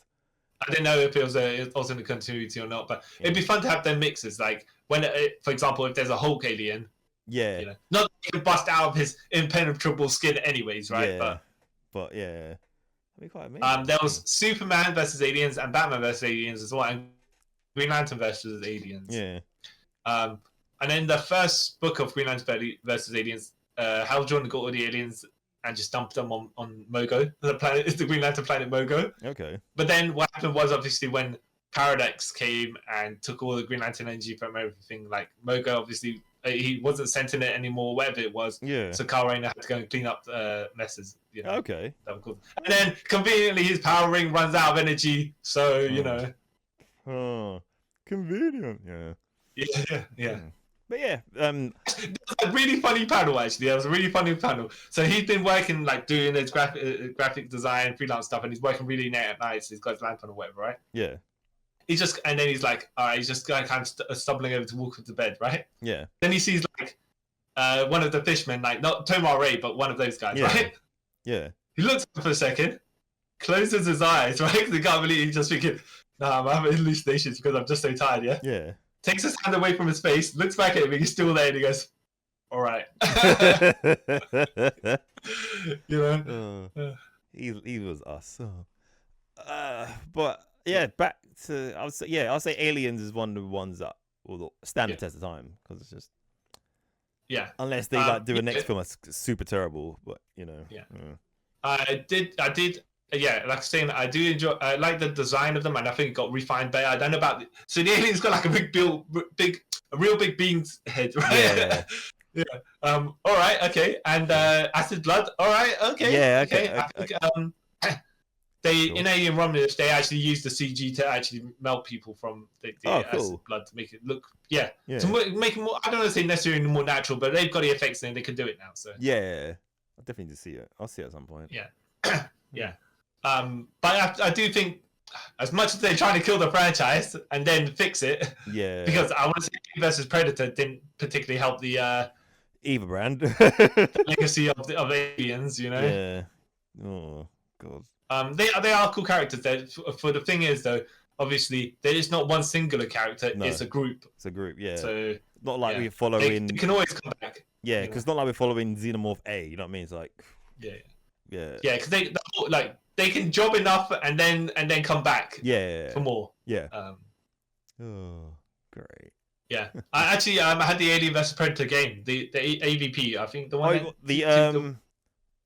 I didn't know if it was an alternate continuity or not, but it'd be fun to have them mixes. Like when, for example, if there's a Hulk alien, you know, not that he can bust out of his impenetrable skin, anyways, right? But yeah, that'd be quite amazing. There was Superman versus aliens and Batman versus aliens as well, and Green Lantern versus aliens. Yeah. And then the first book of Green Lantern versus aliens, Hal Jordan got all the aliens and just dumped them on Mogo. The planet is the Green Lantern planet Mogo. Okay. But then what happened was obviously when Paradox came and took all the Green Lantern energy from everything, like Mogo obviously he wasn't sensing it anymore, whatever it was. Yeah. So Kyle Rayner had to go and clean up messes. You know, okay. That was cool. And then conveniently his power ring runs out of energy, so you know. Oh, convenient. Yeah. But yeah, it was a really funny panel actually. It was a really funny panel. So he's been working like doing his graphic design, freelance stuff, and he's working really late at night. So he's got his lamp on or whatever, right? Yeah. He's like, all right, he's just kind of stumbling over to walk up to bed, right? Yeah. Then he sees like one of the fishmen, like not Tomar Ray, but one of those guys, right? Yeah. He looks up for a second, closes his eyes, right? Because he can't believe he's just thinking, nah, I'm having hallucinations because I'm just so tired, yeah? Yeah. Takes his hand away from his face, looks back at him, he's still there, and he goes, all right. You know? He was us. But yeah, back to I'll say Aliens is one of the ones that will stand the test of time because it's just unless they do a next film that's super terrible, but you know. I did. Like I was saying, I do enjoy. I like the design of them, and I think it got refined better. I don't know about so the alien's got like a real big bean's head, right? Yeah. All right. Okay. And acid blood. All right. Okay. Yeah. Okay. I think in Alien Romulus they actually used the CG to actually melt people from the acid blood to make it look to make it more. I don't want to say necessarily more natural, but they've got the effects and they can do it now. So I definitely need to see it. I'll see it at some point. Yeah. But I do think, as much as they're trying to kill the franchise and then fix it, because I want to say versus Predator didn't particularly help the Eva brand legacy of Aliens, you know. Yeah. Oh god. They are cool characters. For the thing is though, obviously there is not one singular character. No. It's a group. It's a group. Yeah. So not like we're following. They can always come back. Yeah, because not like we're following Xenomorph A. You know what I mean? It's like. Yeah, because they can job enough and then come back. For more. Yeah. Oh, great. Yeah, I actually had the Alien vs Predator game, the AVP. I think the one.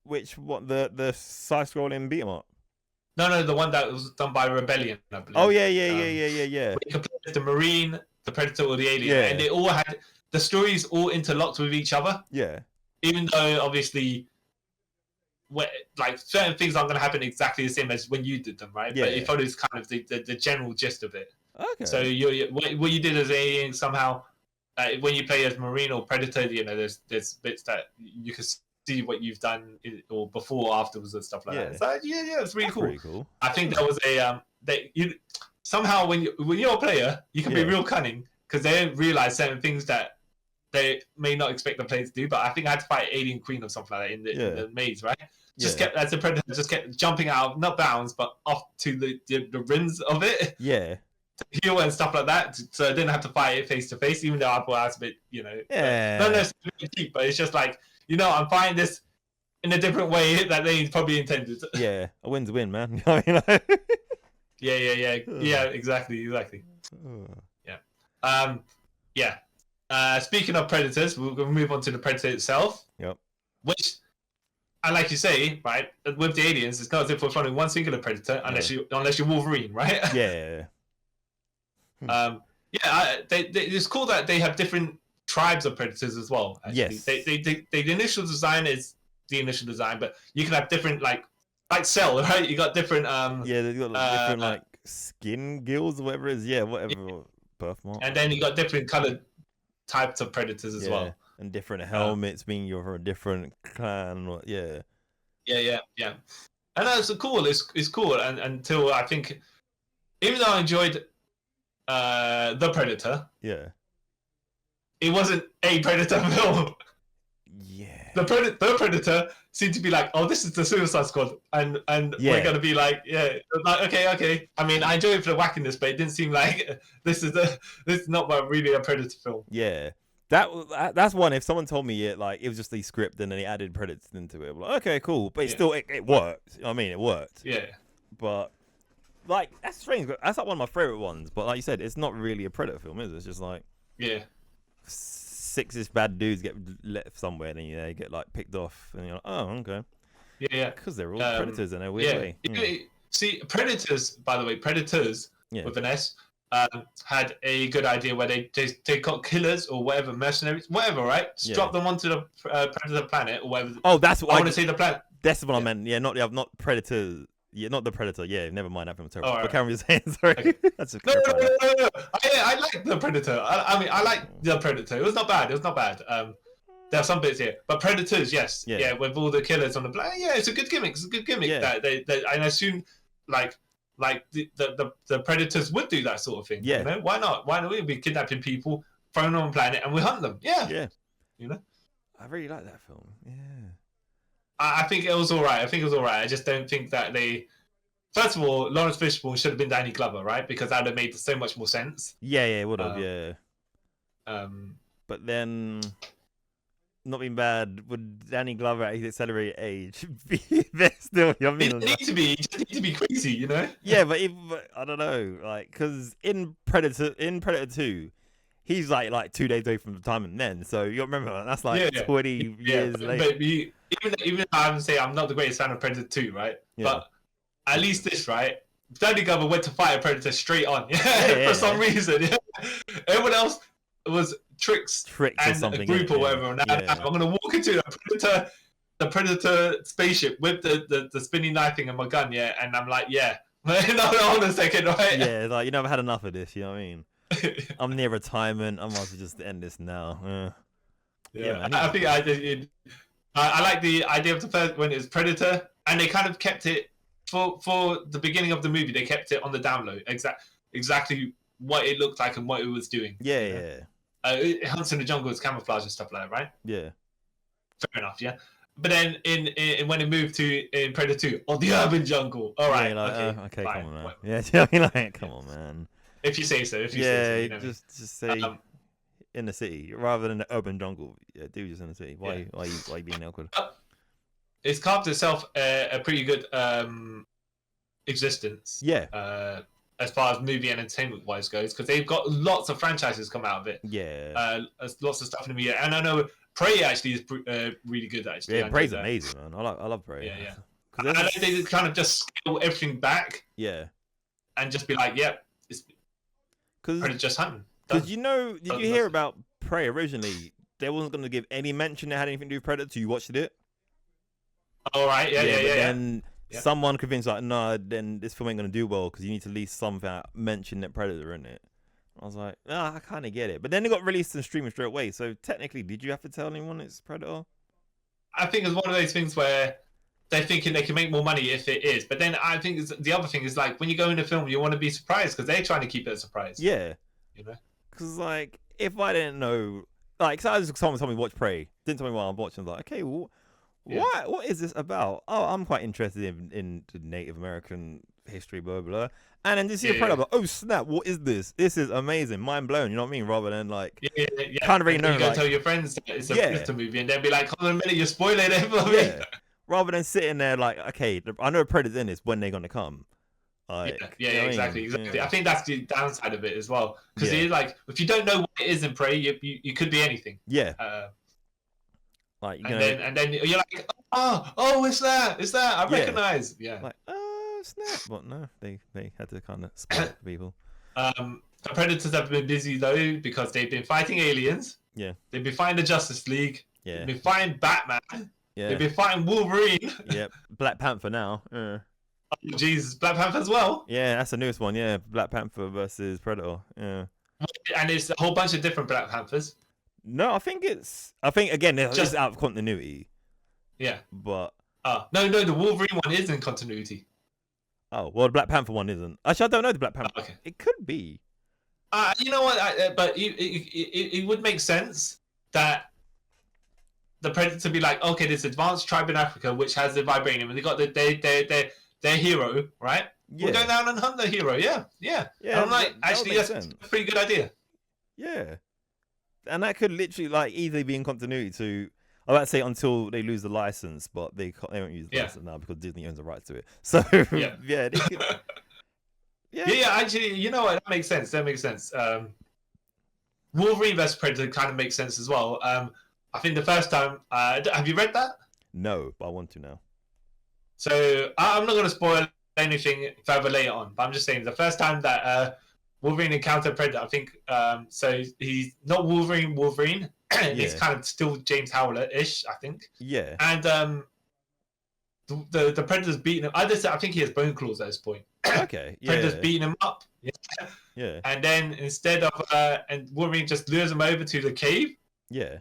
The side-scrolling beat 'em up. No, the one that was done by Rebellion, I believe. Oh yeah. You could play the Marine, the Predator, or the Alien, and they all had the stories all interlocked with each other. Yeah. Even though obviously. Like certain things aren't going to happen exactly the same as when you did them, right? But it follows kind of the general gist of it. Okay. So what you did as Alien somehow, when you play as Marine or Predator, you know, there's bits that you can see what you've done or before or afterwards and stuff like that. So it's really cool. Pretty cool. I think there was somehow when you're a player, you can be real cunning because they don't realize certain things that they may not expect the player to do. But I think I had to fight Alien Queen or something like that in the maze, right? Kept as a Predator, just kept jumping out, not bounds, but off to the rims of it. Yeah. To heal and stuff like that. So I didn't have to fight it face to face, even though I thought I was a bit, you know. Yeah. Not necessarily cheap, but it's just like, you know, I'm fighting this in a different way that they probably intended. Yeah. A win's a win, man. Yeah, exactly. Speaking of Predators, we're going to move on to the Predator itself. Yep. Which, and like you say, right, with the aliens, it's not as if we're following one singular Predator, unless you're Wolverine, right? Yeah. It's cool that they have different tribes of predators as well. Actually, Yes. the initial design is the initial design, but you can have different like Cell, right? You got different they've got different like skin gills or whatever it is. Yeah, whatever birthmark. And then you got different colored types of predators as well, and different helmets, meaning you're from a different clan. Yeah. And that's cool. It's cool, and until I think, even though I enjoyed the Predator, it wasn't a Predator film. Yeah. The Predator seemed to be like, oh, this is the Suicide Squad, and we're gonna be like, like okay. I mean, I enjoy it for the wackiness, but it didn't seem like this is not really a Predator film. Yeah. That's one. If someone told me it was just the script and then he added predators into it, I'm like, okay, cool. But still, it worked. I mean, it worked. Yeah. But like, that's strange. That's like one of my favorite ones. But like you said, it's not really a Predator film, is it? It's just like 6 bad dudes get left somewhere and they get like picked off, and you're like, oh, okay. Yeah. Because they're all predators in a weird way. See, Predators, by the way, Predators with an S. Had a good idea where they got killers or whatever, mercenaries, whatever, right? Just drop them onto the Predator planet or whatever. Oh, that's what I want to say the planet. That's what I meant. Yeah, not Predator. Yeah, not the Predator. Yeah, never mind. That film's terrible. Right. What Cameron was saying, sorry. Okay. That's just no. I like the Predator. I mean, I like the Predator. It was not bad. There are some bits here, but Predators, yes, with all the killers on the planet. Yeah, it's a good gimmick. It's a good gimmick. Yeah. That I assume like the Predators would do that sort of thing. Yeah. You know? Why not? Why don't we be kidnapping people, throwing them on a planet, and we hunt them? Yeah. Yeah. You know? I really like that film. Yeah. I think it was all right. I just don't think that they... First of all, Lawrence Fishburne should have been Danny Glover, right? Because that would have made so much more sense. Yeah, it would have, But then... Not being bad, would Danny Glover at his accelerated age be there still? You know what I mean? He just need to be crazy, you know? Yeah, but I don't know, like, because in Predator 2, he's like 2 days away from the time and then, so you remember that's like 20 years later. But even if I haven't say I'm not the greatest fan of Predator 2, right? Yeah. But at least this, right? Danny Glover went to fight a Predator straight on, for some reason. Yeah. Everyone else was tricks and or something, a group or whatever. And I'm gonna walk into the Predator spaceship with the spinning knife thing and my gun, and I'm like, no, hold on a second, right? Yeah, like you never had enough of this, you know what I mean? I'm near retirement. I might as well just end this now. Man, I think I like the idea of the first when it was Predator, and they kind of kept it for the beginning of the movie. They kept it on the down low, exactly what it looked like and what it was doing. Yeah. It hunts in the jungle is camouflage and stuff like that, right? Yeah. Fair enough, yeah. But then in when it moved to in Predator 2, the urban jungle. All right, okay, fine, come on, man. Yeah, I mean, like, come on, man. If you say so, say so, you know just say in the city rather than the urban jungle. Yeah, do just in the city. Why you being awkward? It's carved itself a pretty good existence. Yeah. As far as movie and entertainment wise goes, because they've got lots of franchises come out of it. Yeah. Lots of stuff in the media, and I know Prey actually is really good. Actually, yeah, Prey's amazing, man. I love Prey. Yeah. I know they kind of just scale everything back. Yeah. And just be like, it's just hunting. Because did you hear about Prey originally? They wasn't going to give any mention that had anything to do with Predator. You watched it. All right. Yeah. Then someone convinced like, no, then this film ain't going to do well because you need to at least somehow mention that Predator in it. I was like, I kind of get it. But then it got released and streaming straight away. So technically, did you have to tell anyone it's Predator? I think it's one of those things where they're thinking they can make more money if it is. But then I think the other thing is like when you go into a film, you want to be surprised because they're trying to keep it a surprise. Yeah. You know? Because like, if I didn't know, like, so someone told me watch Prey, didn't tell me what I'm watching. I was like, okay, well, what is this about? Oh, I'm quite interested in the Native American history, blah, blah, blah. And then to see a Predator, like, oh snap, what is this? This is amazing, mind blown, you know what I mean? Rather than like, kind of really know. You go tell your friends that it's a Predator movie and they'll be like, hold on a minute, you're spoiling it for me. Rather than sitting there like, okay, I know Predator's in this, when they're going to come. Like, exactly. I think that's the downside of it as well. Because like, if you don't know what it is in Prey, you could be anything. Yeah. Like, and then you're like, oh, it's that. I recognize. Yeah. Like, snap. But no, they had to kind of split people. The Predators have been busy though because they've been fighting aliens. Yeah. They've been fighting the Justice League. Yeah. They've been fighting Batman. Yeah. They've been fighting Wolverine. Yeah. Black Panther now. Oh, Jesus, Black Panther as well. Yeah, that's the newest one. Yeah, Black Panther versus Predator. Yeah. And it's a whole bunch of different Black Panthers. No, I think again it's just out of continuity. Yeah. But no, the Wolverine one is in continuity. Oh, well, the Black Panther one isn't. Actually, I don't know the Black Panther. Okay. It could be. You know what? But it would make sense that the Predator be like, okay, this advanced tribe in Africa which has the vibranium, and they got their hero, right? Yeah. We'll go down and hunt the hero. Yeah. And I'm like, actually, that's a pretty good idea. Yeah. And that could literally like easily be in continuity to, I would say, until they lose the license, but they won't use the license now because Disney owns the rights to it. So yeah, they could, yeah. Actually, you know what? That makes sense. Wolverine vs Predator kind of makes sense as well. I think the first time, have you read that? No, but I want to now. So I'm not going to spoil anything further later on, but I'm just saying the first time that Wolverine encountered Predator, I think, so he's not Wolverine. He's kind of still James Howlett-ish, I think. Yeah. And the Predator's beating him. I think he has bone claws at this point. Okay. Yeah. Predator's beating him up. Yeah. And then instead of and Wolverine just lures him over to the cave. Yeah.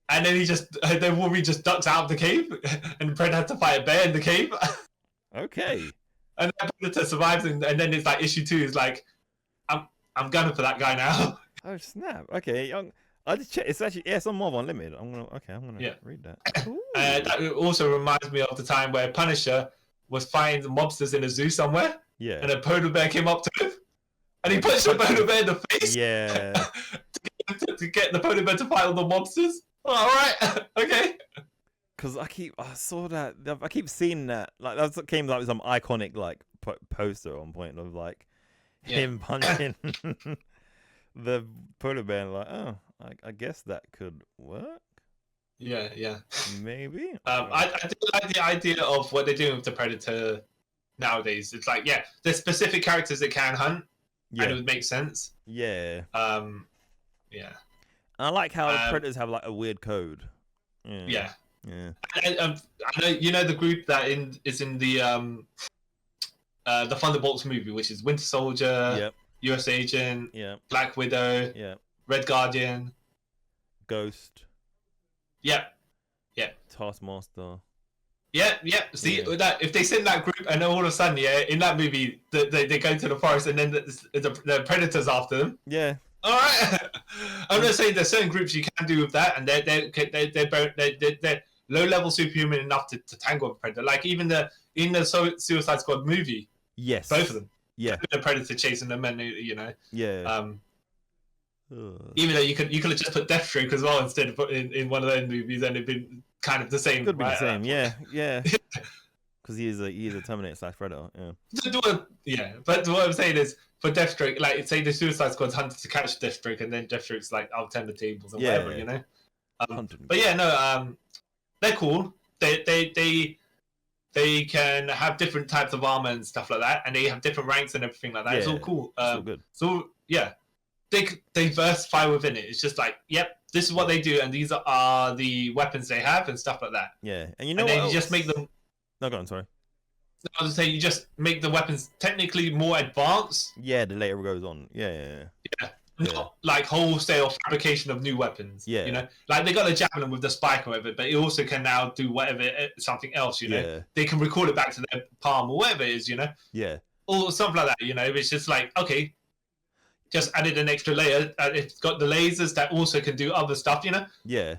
And then Wolverine just ducks out of the cave, and the Predator has to fight a bear in the cave. Okay. And then Predator survives, and then it's like issue 2 is like, I'm gunning for that guy now. Oh snap! Okay, I just check. It's actually it's on Marvel Unlimited. I'm gonna read that. That also reminds me of the time where Punisher was fighting the mobsters in a zoo somewhere. Yeah. And a polar bear came up to him, and he punched the polar bear in the face. Yeah. to get the polar bear to fight all the mobsters. Oh, all right. Okay. Because I keep seeing that. Like that came like some iconic like poster on point of like him punching the polar bear. And like, oh, I guess that could work. Yeah. Maybe. I do like the idea of what they're doing with the Predator nowadays. It's like, there's specific characters that can hunt, and it would make sense. Yeah. Yeah. And I like how Predators have like a weird code. Yeah. Yeah. I know you know the group that is in the Thunderbolts movie, which is Winter Soldier, US Agent, Black Widow, Red Guardian, Ghost. Yeah. Taskmaster. Yeah. See that if they send that group, and all of a sudden, in that movie, they go to the forest, and then the Predators after them. Yeah. All right. I'm not saying there's certain groups you can do with that, and they're low-level superhuman enough to tangle with a Predator. Like even in the Suicide Squad movie. Yes. Both of them. Yeah. The Predator chasing them, and Yeah. Even though you could have just put Deathstroke as well instead of put in one of those movies, and it'd been kind of the same. Could be the same. Yeah. Because he is a Terminator / Predator. Yeah. But what I'm saying is, for Deathstroke, like say the Suicide Squad's hunted to catch Deathstroke, and then Deathstroke's like, I'll turn the tables or whatever, you know. But they're cool. They can have different types of armor and stuff like that, and they have different ranks and everything like that. It's all cool. It's all good. So they diversify within it. It's just like, this is what they do, and these are the weapons they have and stuff like that. Yeah, and you just make them. No, go on. Sorry. I was going to say, you just make the weapons technically more advanced. Yeah, the later it goes on. Yeah. Not like wholesale fabrication of new weapons. Yeah. You know, like they got the javelin with the spike or whatever, but it also can now do whatever something else. You know, they can record it back to their palm or whatever it is. You know. Yeah. Or something like that. You know, it's just like, okay, just added an extra layer. It's got the lasers that also can do other stuff. You know. Yeah.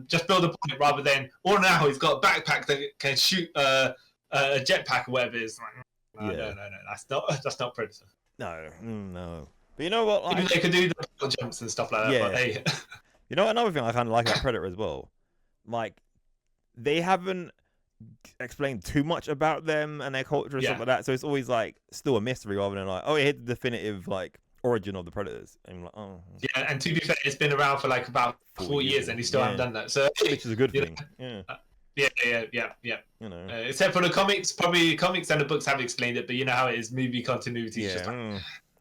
Just build upon it rather than. Or now he's got a backpack that can shoot a jetpack or whatever it is. Like, no, that's not Predator. No. But you know what? Even they could do the jumps and stuff like that. Yeah. But hey. You know another thing I kind of like about Predator as well? Like, they haven't explained too much about them and their culture and stuff like that. So it's always like still a mystery rather than like, here's the definitive like origin of the Predators. And I'm like, oh. Yeah, and to be fair, it's been around for like about 4 years and he still haven't done that. So which is a good thing. Yeah. You know, except for the comics, probably comics and the books have explained it, but you know how it is, movie continuity.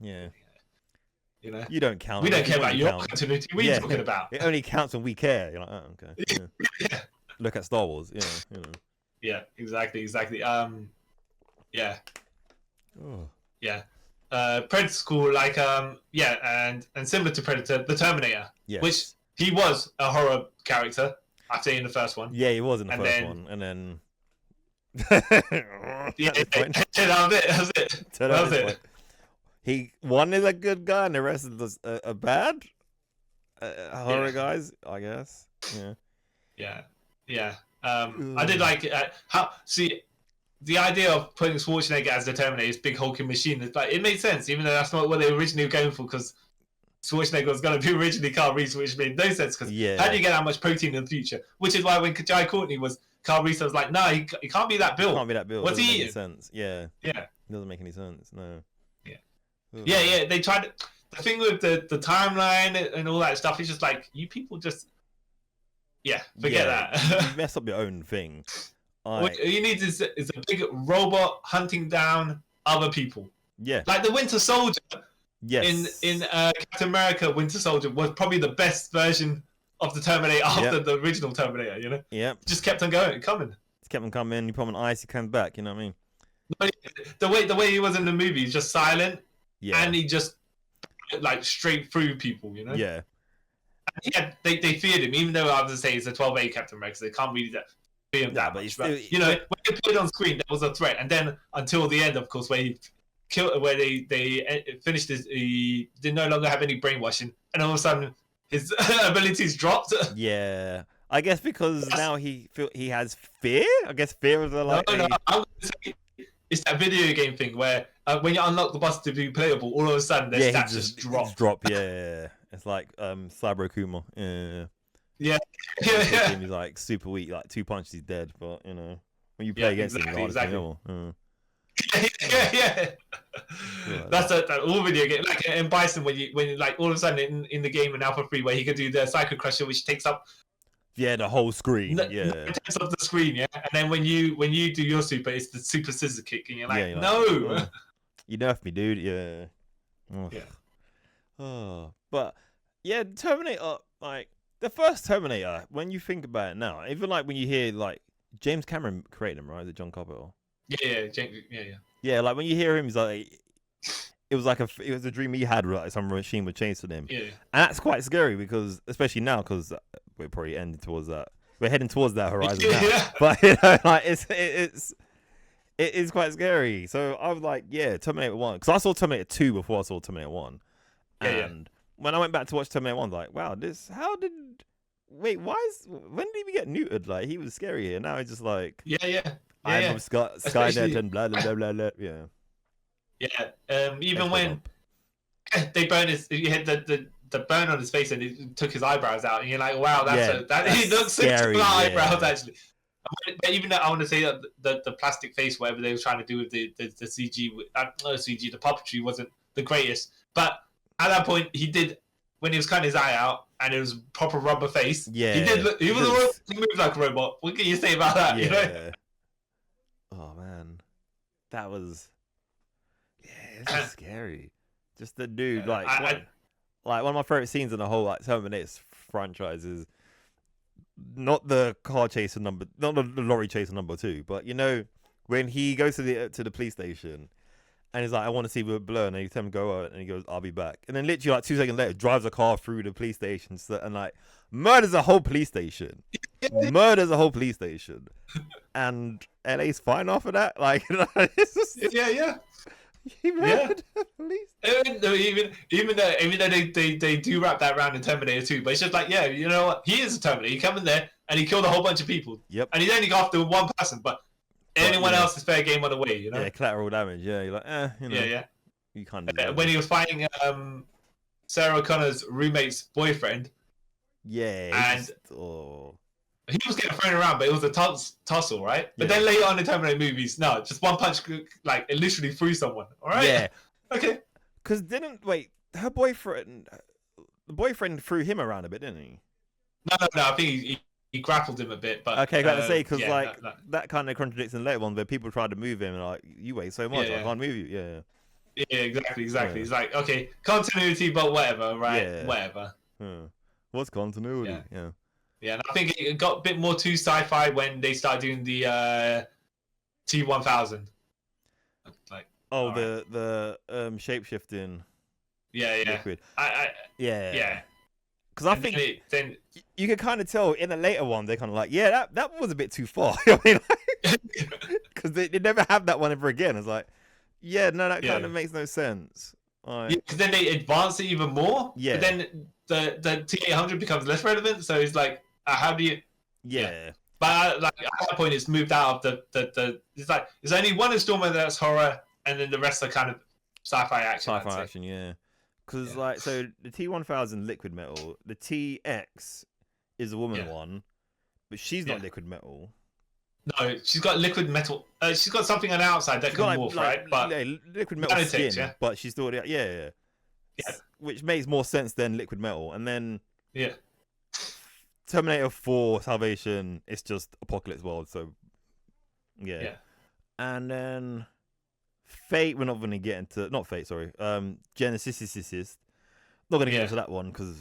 Yeah. You know, you don't count. We don't care about your count. continuity. What are you talking about? It only counts when we care. You're like, oh, okay. Yeah. Look at Star Wars. Yeah, exactly. Yeah. Oh. Yeah. Predator School, like and similar to Predator, the Terminator, which he was a horror character. I'd say in the first one. Yeah, he was in the first one, and then that was it. One is a good guy, and the rest is a bad horror guys, I guess. Yeah. I did like the idea of putting Schwarzenegger as the Terminator, this big hulking machine. It's like, it made sense, even though that's not what they originally were going for, because Schwarzenegger was going to be originally Carl Reese, which made no sense, because how do you get that much protein in the future? Which is why when Jai Courtney was Carl Reese, I was like, no, he can't be that built. Can't be that built. What's he eating? Sense. Yeah. It doesn't make any sense. No. Yeah. They tried the thing with the timeline and all that stuff. It's just like, you people just forget that. You mess up your own thing. What you need is a big robot hunting down other people. Yeah. Like the Winter Soldier. Yes. In Captain America, Winter Soldier was probably the best version of the Terminator after the original Terminator. You know. Yeah. Just kept on coming. Just kept on coming. You put him on ice, he comes back. You know what I mean? But the way he was in the movie, he's just silent. Yeah. And he just like straight through people. You know. Yeah. Yeah. They feared him, even though I was saying it's a 12A Captain America, so they can't really fear him that much. But you know, when they put it on screen, that was a threat. And then until the end, of course, where he killed, where they finished his, he did no longer have any brainwashing, and all of a sudden his abilities dropped. Yeah, I guess because now he has fear. I guess fear of the like. No, I would say it's that video game thing where when you unlock the boss to be playable, all of a sudden their stats just drop. Yeah, it's like Cyber Akuma. Yeah. He's like super weak, like 2 punches he's dead. But you know, when you play against him, exactly. Yeah. That's that all video game. Like in Bison, when you like all of a sudden in the game in Alpha 3, where he could do the Psycho Crusher, which takes up the whole screen. It takes up the screen. Yeah, and then when you do your super, it's the super scissor kick, and you're like, no, you nerfed me, dude. Yeah. Oh, but yeah, Terminator, like the first Terminator. When you think about it now, even like when you hear like James Cameron created him, right? Is it John Carpenter? Yeah, like when you hear him, he's like, it was a dream he had, like some machine would chasing him. Yeah. And that's quite scary because, especially now, because we're probably ending towards that. We're heading towards that horizon now. But you know, like it is quite scary. So I was like, yeah, Terminator 1, because I saw Terminator 2 before I saw Terminator 1, and when I went back to watch Terminator 1, I was like, wow, when did he get neutered? Like he was scary here. Now he's just like, I'm Skynet and blah blah blah blah. Even when they burned he had the burn on his face and he took his eyebrows out, and you're like, wow, that's he looks scary. Eyebrows actually. But even though I want to say that the plastic face, whatever they were trying to do with the CG, the puppetry wasn't the greatest. But at that point, he did, when he was cutting his eye out and it was proper rubber face. Yeah, he moved like a robot. What can you say about that? Yeah. You know? Oh man, that was it's scary. Just the dude, like one of my favorite scenes in the whole like Terminator franchise is not the car chaser not the lorry chaser number 2, but you know when he goes to the police station and he's like, I want to see the blur, and he tell him go out, and he goes, I'll be back, and then literally like 2 seconds later drives a car through the police station and like murders a whole police station, and LA's fine off of that. Like, it's just, he murdered the police. Even though they do wrap that around in Terminator 2, but it's just like, yeah, you know what? He is a Terminator. He come in there and he killed a whole bunch of people. Yep. And he's only after one person, but anyone else is fair game on the way, you know? Yeah, collateral damage. Yeah, you're like, you know. You can't do that. When he was fighting Sarah Connor's roommate's boyfriend. Yeah. He was getting thrown around, but it was a tussle, right? But then later on in Terminator movies, no, just one punch, like it literally threw someone. All right. Yeah. Okay. Because her boyfriend, the boyfriend threw him around a bit, didn't he? No. I think he grappled him a bit, but okay, got to say, because that kind of contradicts in the later one where people tried to move him and like, you weigh so much, I can't move you. Yeah. Yeah, exactly. It's like, okay, continuity, but whatever, right? Yeah. Whatever. What's continuity? Yeah, and I think it got a bit more too sci-fi when they started doing the T-1000. Like, the shape-shifting liquid. Yeah. Because I think then you can kind of tell in the later one they're kind of like, yeah, that was a bit too far. I mean, because they never have that one ever again. It's like, yeah, no, that kind of makes no sense. Because then they advance it even more. Yeah. But then the T-800 becomes less relevant. So it's like, how do you? Yeah. But like at that point, it's moved out of the. It's like there's only one installment that's horror, and then the rest are kind of sci-fi action. Sci-fi action, yeah. Because like, so the T-1000 liquid metal, the TX is a woman one, but she's not liquid metal. No, she's got liquid metal. She's got something on the outside that can morph, right? But liquid metal skin, but she's still yeah. Which makes more sense than liquid metal. And then Terminator 4 Salvation, it's just Apocalypse World, so yeah. And then Fate, we're not going to get into, not Fate, sorry. Genesis, not going to get into that one because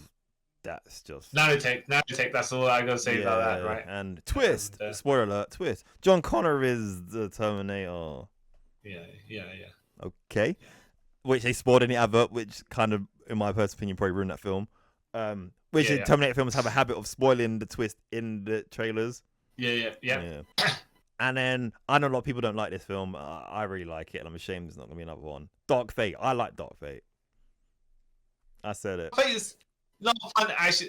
that's just nanotech. That's all I gotta say about that, right? And Twist, spoiler alert, Twist. John Connor is the Terminator. Yeah. Okay, which they spoiled in the advert, which kind of, in my personal opinion, probably ruined that film. Which Terminator films have a habit of spoiling the twist in the trailers. Yeah. And then I know a lot of people don't like this film. I really like it, and I'm ashamed there's not gonna be another one. Dark Fate. I like Dark Fate. I said it. Fate is not fun action.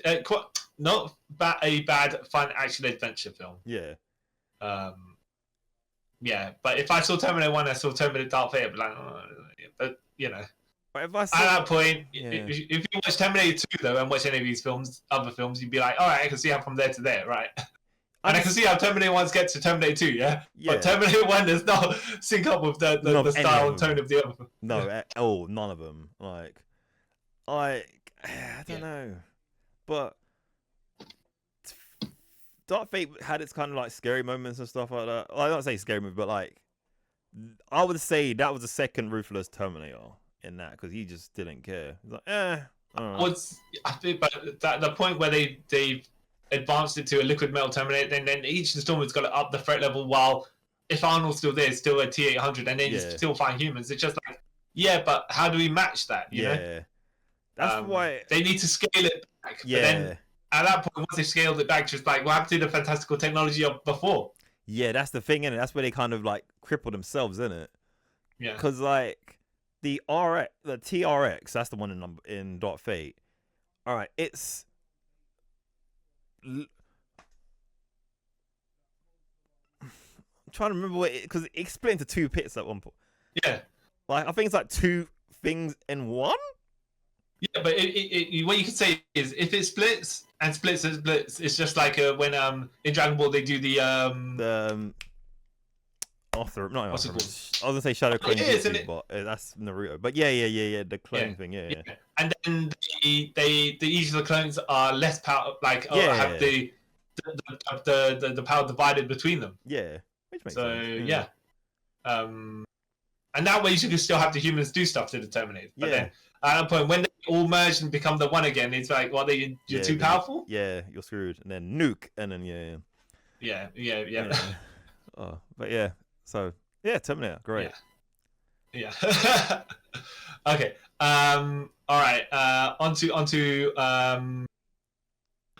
Not a bad fun action adventure film. Yeah. Yeah, but if I saw Terminator 1, I saw Terminator Dark Fate, I'd be like, but you know. But if I saw, at that point, if you watch Terminator 2 though, and watch any of these other films, you'd be like, all right, I can see how from there to there, right? And I can see how Terminator 1 gets to Terminator 2, yeah? But Terminator 1 does not sync up with the style and tone of the other film. No, none of them. I don't know. But Dark Fate had its kind of like scary moments and stuff like that. Well, I don't say scary movie, but like, I would say that was the second Ruthless Terminator in that, because he just didn't care. He's like, I don't know. I think, but the point where they advanced it to a liquid metal Terminator, then each installment's got to up the threat level, while if Arnold's still there, it's still a T-800, and then you still find humans. It's just like, but how do we match that, you know? That's why they need to scale it back. But then at that point, once they scaled it back, just like, what happened to the fantastical technology of before? Yeah, that's the thing, innit? That's where they kind of like cripple themselves, innit? Yeah. Because like the TRX, that's the one in Dark Fate. All right, it's I'm trying to remember what because it split into two pits at one point. Yeah. Like I think it's like two things in one. Yeah, but what you could say is if it splits and splits, it's just like when in Dragon Ball they do the Arthur, not what's Arthur. It called? I was gonna say Shadow Clone Jutsu, but that's Naruto. But yeah, the clone thing, yeah. And then each of the clones are less power, like have the power divided between them. Yeah, which makes sense. And that way you can still have the humans do stuff to the Terminator. But then at that point, when they all merge and become the one again, it's like, well, you're too powerful. Yeah, you're screwed. And then nuke, and then yeah. Oh, but yeah. So yeah, Terminator, great. Yeah. Okay. All right. Onto.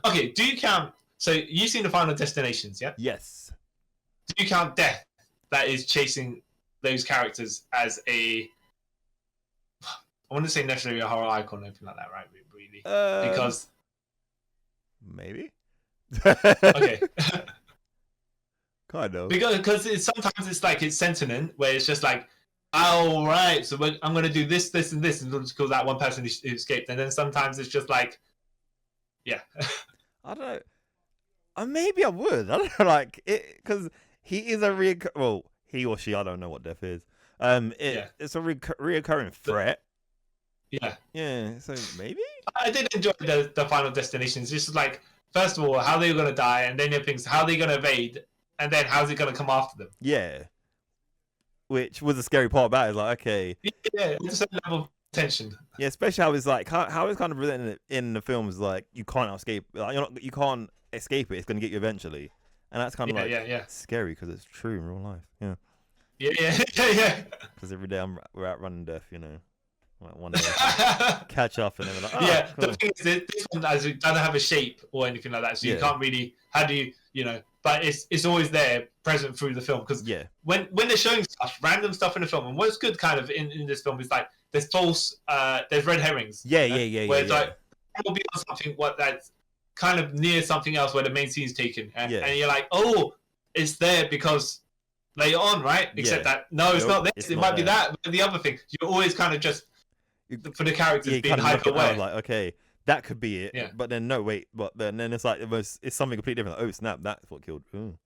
Okay. Do you count? So you've seen the Final Destinations, yeah? Yes. Do you count death that is chasing those characters as I wouldn't say necessarily a horror icon or anything like that, right? Really, because maybe. Okay. Kind of. Because sometimes it's like it's sentiment where it's just like, oh right, so I'm gonna do this, and this, and because that one person escaped, and then sometimes it's just like, I don't know. Maybe I would. I don't know, like it because he is a he or she, I don't know what death is. It's a reoccurring threat. Yeah. So maybe I did enjoy the Final Destinations. Just like, first of all, how they're gonna die, and then things how they're gonna evade, and then how's it gonna come after them. Yeah. which was the scary part about it. It's like, okay, yeah, it's a level of tension. Yeah, especially how it's like how it's kind of presented in the films. Like you can't escape. Like you can't escape it. It's going to get you eventually, and that's kind of scary because it's true in real life. Yeah. Yeah. Because every day we're out running death, you know. Like one day catch up and then we're like, cool. The thing is, this one doesn't have a shape or anything like that, so you can't really. How do you know? But it's always there, present through the film. Because when they're showing stuff, random stuff in the film, and what's good kind of in this film is like there's there's red herrings. Where it's like it will be on something that's kind of near something else where the main scene's taken, and you're like, oh, it's there because later on, right? Except that it's not this. It might be that, but the other thing. You're always kind of just for the characters being hyper aware. Like, okay, that could be it. Yeah. But then no, wait. But then it's like it's something completely different. Like, oh snap, that's what killed. Ooh.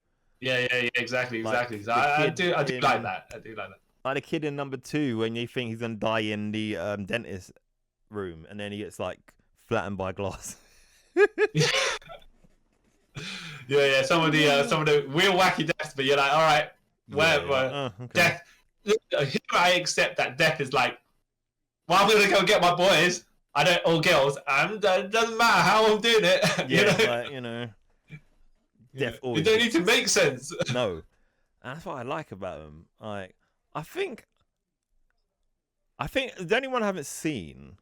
Yeah, exactly. So I do like that. I do like that. Like the kid in number 2 when you think he's gonna die in the dentist room, and then he gets like flattened by glass. yeah. Some of the real wacky deaths, but you're like, all right, death. I accept that death is like, well, I'm gonna go get my boys. Or girls. It doesn't matter how I'm doing it. Death always. It don't need to make sense. No, and that's what I like about them. Like, I think the only one I haven't seen,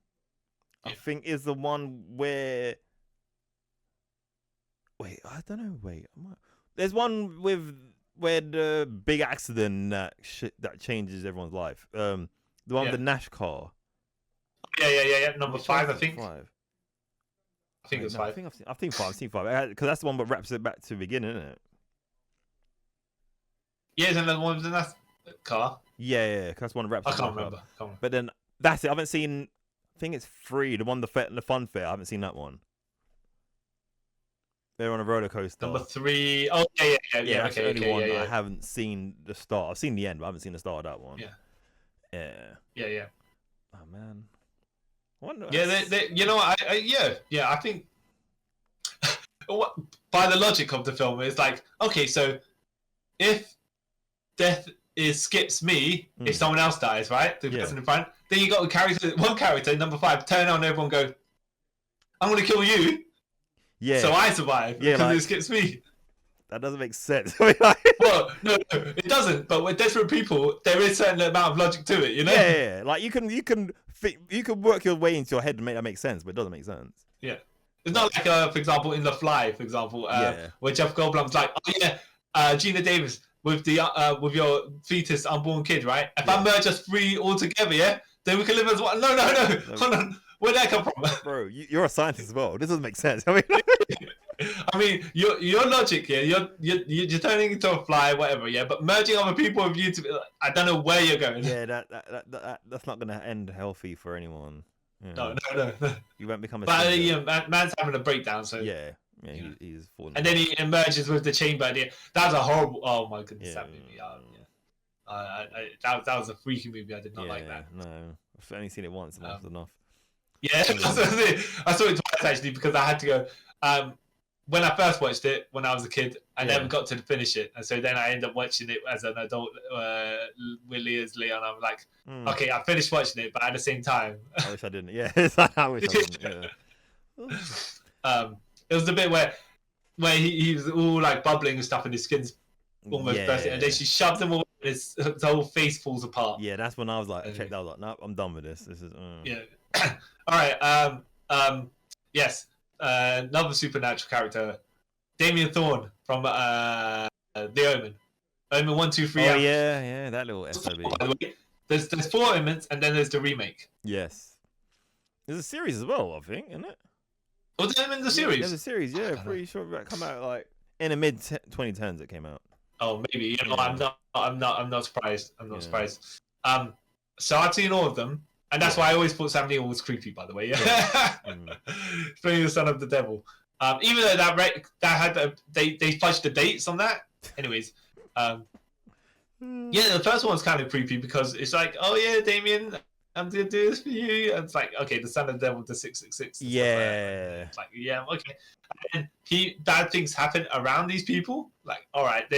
I think, is the one where. Wait, I don't know. Wait, there's one where the big accident that changes everyone's life. The one with the Nash car. Yeah. Number 5, I think. 5. I think it's 5. I've seen 5. Because that's the one that wraps it back to the beginning, isn't it? Yeah, and then one with the car. Yeah. Because that's one that wraps. I can't remember. But then that's it. I haven't seen. I think it's 3. The one the fun fair. I haven't seen that one. They're on a roller coaster. Number 3. Oh yeah. That's the only one I haven't seen the start. I've seen the end, but I haven't seen the start of that one. Yeah. Oh man. They you know what? I think by the logic of the film, it's like, okay, so if death skips me, if someone else dies, right? The person in front, then you got one character, number 5, turn on everyone, go, I'm gonna kill you. Yeah. So I survive because it skips me. That doesn't make sense. Well, no, it doesn't. But with desperate people, there is a certain amount of logic to it, you know? Yeah. Like you can work your way into your head to make that make sense, but it doesn't make sense. Yeah. It's not like, for example, in The Fly, where Jeff Goldblum's like, oh yeah, Gina Davis with with your fetus unborn kid, right? If I merge us 3 all together, then we can live as one. No. Hold on. Where'd that come from? Bro, you're a scientist as well. This doesn't make sense. I mean, your logic here, you're turning into a fly, whatever, but merging other people with you I don't know where you're going. Yeah, that's not gonna end healthy for anyone. No. You won't become a. But man's having a breakdown, so he's falling. And then he emerges with the chamber idea. That was a horrible. Oh my goodness, that movie. That was a freaky movie. I did not like that. No, I've only seen it once, and that's enough. Yeah, I saw it twice actually because I had to go. When I first watched it when I was a kid, I never got to finish it, and so then I ended up watching it as an adult with Leah's Leon. I'm like, okay, I finished watching it, but at the same time, I wish I didn't. Yeah, it's like, I wish I didn't. Yeah. It was the bit where he was all like bubbling and stuff, and his skin's almost bursting, and then she shoved him all, and his whole face falls apart. Yeah, that's when I was like, I checked. I was like, nope, I'm done with this. This is. Yeah. All right. Yes. Another supernatural character, Damien Thorne from The Omen. Omen 1, 2, 3. Oh yeah, that little SOB. By the way, there's 4 Omens, and then there's the remake. Yes. There's a series as well, I think, isn't it? Oh, the Omen's a series. There's a series, yeah. Pretty sure that come out like in the mid 2010s. It came out. Oh, maybe. I'm not surprised. I'm not surprised. So I've seen all of them. And that's why I always thought Sam Neill was creepy, by the way. Playing the son of the devil. Even though that had they fudged the dates on that. Anyways, the first one's kind of creepy because it's like, oh yeah, Damien, I'm gonna do this for you. And it's like, okay, the son of the devil, the 666. Yeah. It's like, yeah, okay. And bad things happen around these people. Like, all right,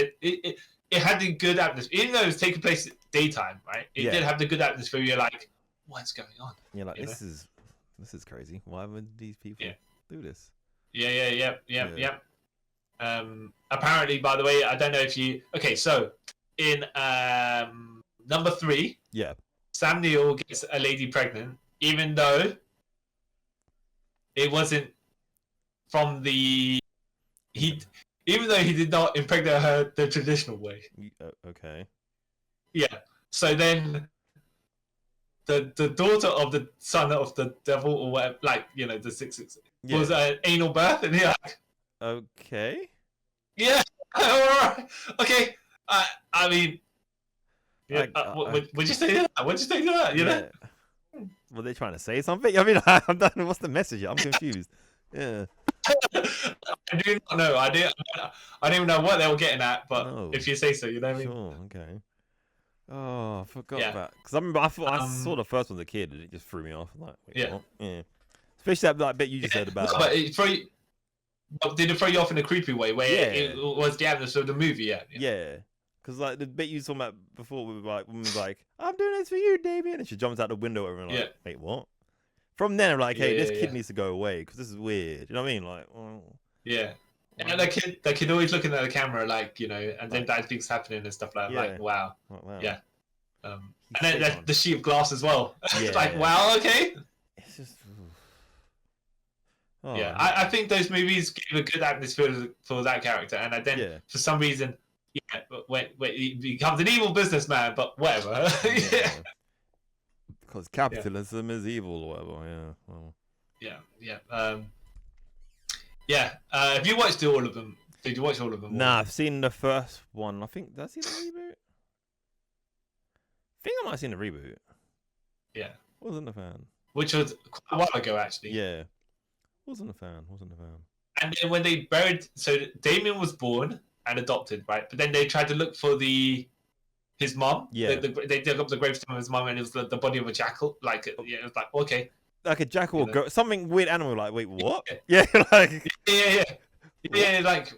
it had the good atmosphere, even though it was taking place daytime, right? It did have the good atmosphere. You're like, what's going on? You're like, this is crazy. Why would these people do this? Yeah. Apparently, by the way, I don't know if you. Okay, so in number 3, Sam Neill gets a lady pregnant, even though it wasn't from the even though he did not impregnate her the traditional way. Okay. Yeah. So then the daughter of the son of the devil, or whatever, like, you know, the 666, was an anal birth, and you're like, okay. Yeah. All right. Okay. I mean, would you say that? Would you say that? You know? Were they trying to say something? I mean, I'm done. What's the message? I'm confused. Yeah. I do not know. I don't even know what they were getting at, but if you say so, you know what I mean? Sure. Okay. Oh, I forgot about. Because I remember I saw the first one as a kid, and it just threw me off. Like, wait, what? Yeah. Especially that bit you just said about. But did it throw you off in a creepy way, where it was the atmosphere of the movie? Yeah. Because like the bit you saw about before, woman was like, "I'm doing this for you, Damien," and she jumps out the window and like, "Wait, what?" From then, I'm like, "Hey, this kid needs to go away because this is weird." You know what I mean? Like, and the kid always looking at the camera, like, you know, and then bad things happening and stuff like that. Like, wow. Yeah. And then the sheet of glass as well. It's like, wow, okay. It's just. I think those movies give a good atmosphere for that character, and then for some reason. Yeah, when he becomes an evil businessman, but whatever. Because capitalism is evil, or whatever. Have you watched all of them? Did you watch all of them? Nah, I've seen the first one. I think that's the reboot. I think I might have seen the reboot. Yeah, wasn't a fan. Which was quite a while ago, actually. Yeah, wasn't a fan. And then when they buried, so Damien was born and adopted, right? But then they tried to look for his mom. Yeah. They dug up the gravestone of his mom, and it was the body of a jackal. Like, it was like, okay. Like a jackal or goat, something weird animal. Like, wait, what? Like. Yeah, like,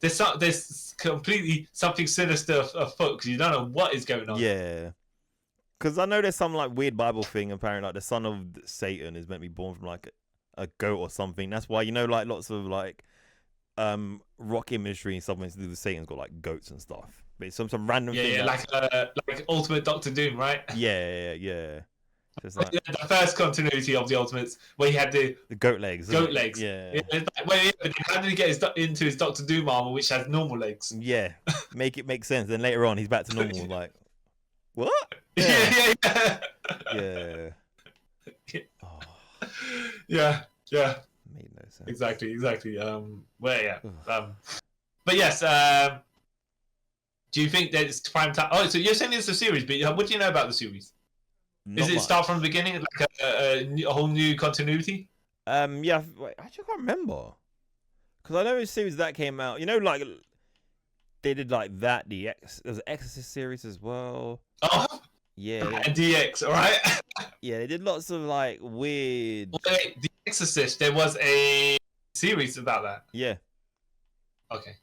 there's completely something sinister afoot because you don't know what is going on. Yeah. Because I know there's some like weird Bible thing. Apparently, like the son of Satan is meant to be born from like a goat or something. That's why, you know, like lots of like rock imagery and something to do with Satan's got like goats and stuff. But it's some random thing. Like Ultimate Doctor Doom, right? Yeah. Just like, the first continuity of the Ultimates, where he had the goat legs. Yeah. But how did he get into his Doctor Doom armor, which has normal legs? Yeah, make it make sense. Then later on, he's back to normal. Like, what? Yeah. Oh. Yeah. Made no sense. Exactly. But yes. Do you think that it's prime time? Oh, so you're saying it's a series, but what do you know about the series? Is it start from the beginning, like a whole new continuity? Yeah. Wait, actually, I can't remember. Because I know a series that came out. You know, like they did like that. There was an Exorcist series as well. Oh. Yeah. And DX, all right. Yeah, they did lots of like weird. Wait, The Exorcist. There was a series about that. Yeah. Okay.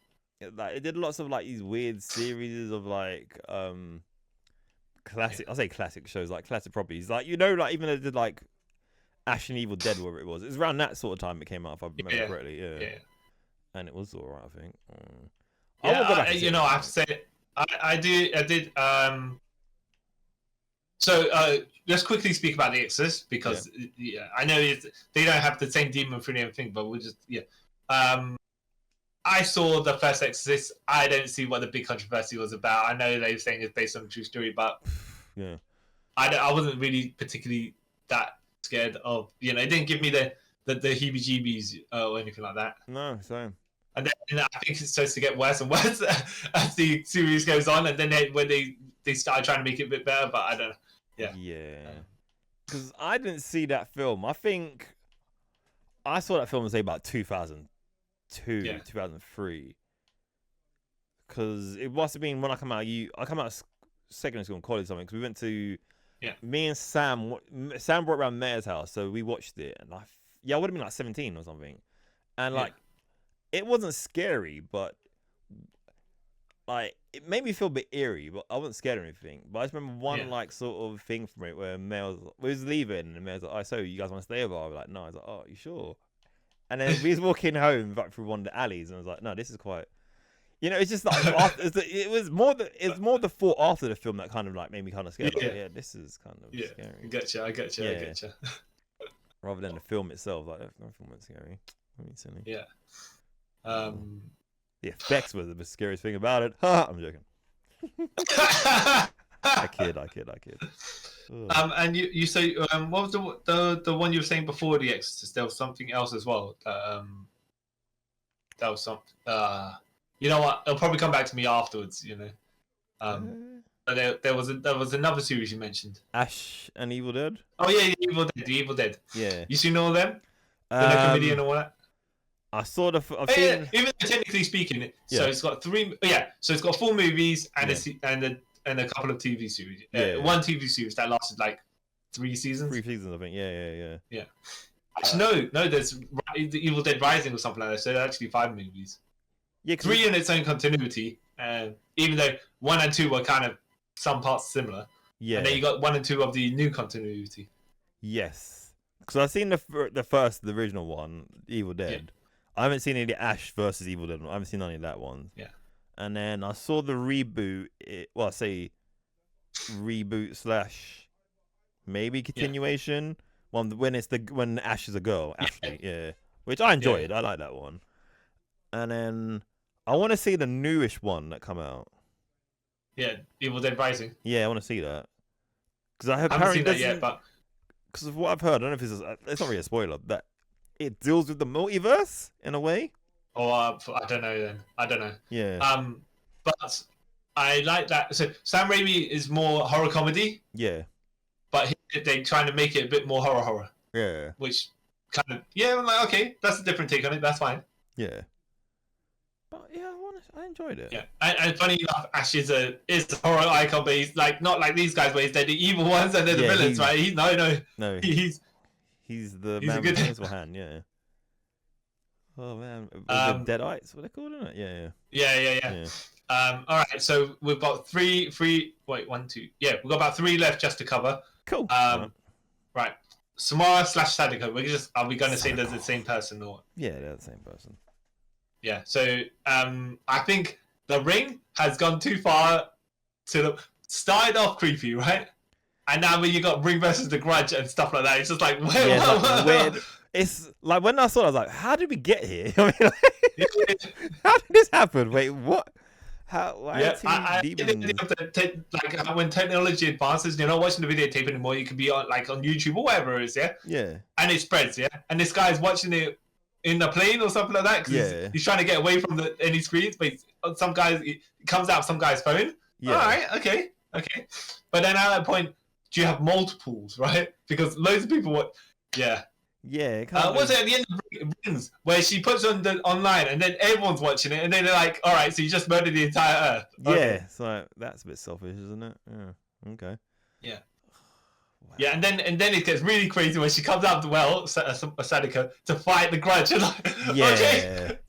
Like it did lots of like these weird series of like classic. I'll say classic shows, like classic properties. Like, you know, like even they did like Ash and Evil Dead, whatever it was. It was around that sort of time it came out, if I remember correctly. Yeah. And it was alright, I think. I have to say, I did. So let's quickly speak about The Exorcist, because I know they don't have the same demon for everything, but we'll just I saw the first Exorcist. I don't see what the big controversy was about. I know they were saying it's based on a true story, but I wasn't really particularly that scared of. You know, it didn't give me the heebie-jeebies or anything like that. No, same. And then I think it's supposed to get worse and worse as the series goes on, and then when they started trying to make it a bit better, but I don't know. Yeah. Because I didn't see that film. I think I saw that film, say, about 2002, 2003. Because it must have been when I come out of secondary school and college or something. Because we went to me and Sam brought around Mayor's house, so we watched it, and I would have been like 17 or something, and like it wasn't scary, but like it made me feel a bit eerie, but I wasn't scared or anything. But I just remember one like sort of thing from it where we was leaving, and Mel's like, "Oh, so you guys want to stay over?" I was like, "No." I was like, "Oh, you sure?" And then we was walking home back through one of the alleys, and I was like, "No, this is quite." It's just like it was more the thought after the film that kind of like made me kind of scared. Like, this is kind of scary. I get you. I get you. Rather than the film itself, like the film was scary. I mean, silly. Yeah. The effects were the scariest thing about it. I'm joking. I kid. Ugh. And you say what was the one you were saying before The Exorcist? There was something else as well. That was something. You know what? It'll probably come back to me afterwards. But there was another series you mentioned. Ash and Evil Dead. Oh yeah, The Evil Dead. Yeah. You seen all of them? The comedian and all that. I saw the. Even though technically speaking, so it's got three. Yeah, so it's got 4 movies and a couple of TV series. One TV series that lasted like 3 seasons. 3 seasons, I think. Yeah. Actually, no. There's The Evil Dead Rising or something like that. So there's actually 5 movies. Yeah, 3 in its own continuity, even though 1 and 2 were kind of some parts similar. Yeah. And then you got 1 and 2 of the new continuity. Yes, because I've seen the original one, Evil Dead. Yeah. I haven't seen any of the Ash versus Evil Dead. I haven't seen any of that one. Yeah. And then I saw the reboot. I say reboot / maybe continuation. One when Ash is a girl, actually. Yeah. Which I enjoyed. I like that one. And then I want to see the newish one that come out. Yeah, Evil Dead Rising. Yeah, I want to see that. Because I haven't seen that yet, but because of what I've heard, I don't know if it's not really a spoiler, that it deals with the multiverse in a way. Oh, I don't know then. I don't know. Yeah. But I like that. So Sam Raimi is more horror comedy. Yeah. But they're trying to make it a bit more horror. Yeah. Which kind of I'm like, okay, that's a different take on it. That's fine. Yeah. But yeah, I enjoyed it. Yeah, and funny enough, Ash is a horror icon, but he's like not like these guys, where they're the evil ones and they're the villains, right? He's he's the man with the pencil hand. Yeah. Oh man, the Deadites, what they called it? Yeah. All right, so we've got three. Wait, 1, 2. Yeah, we've got about 3 left just to cover. Cool. Right. Samara / Sadako. Are we going to say they're the same person or? Yeah, they're the same person. Yeah, so I think The Ring has gone too far started off creepy, right? And now when you got Ring versus The Grudge and stuff like that, it's just like, weird. It's like when I saw it, I was like, how did we get here? I mean, how did this happen? Wait, what? Why like when technology advances, you're not watching the videotape anymore. You can be on YouTube or whatever it is, yeah, and it spreads, and this guy's watching it in the plane or something like that because he's trying to get away from any screens, but it comes out of some guy's phone. All right, okay, but then at that point, do you have multiples, right? Because loads of people watch. Yeah. Was it at the end of Rings where she puts on online and then everyone's watching it and then they're like, all right, so you just murdered the entire Earth. Okay. Yeah, so that's a bit selfish, isn't it? Yeah. Okay. Yeah. Wow. Yeah, and then it gets really crazy when she comes out of the well, Sadako, to fight the Grudge. Okay.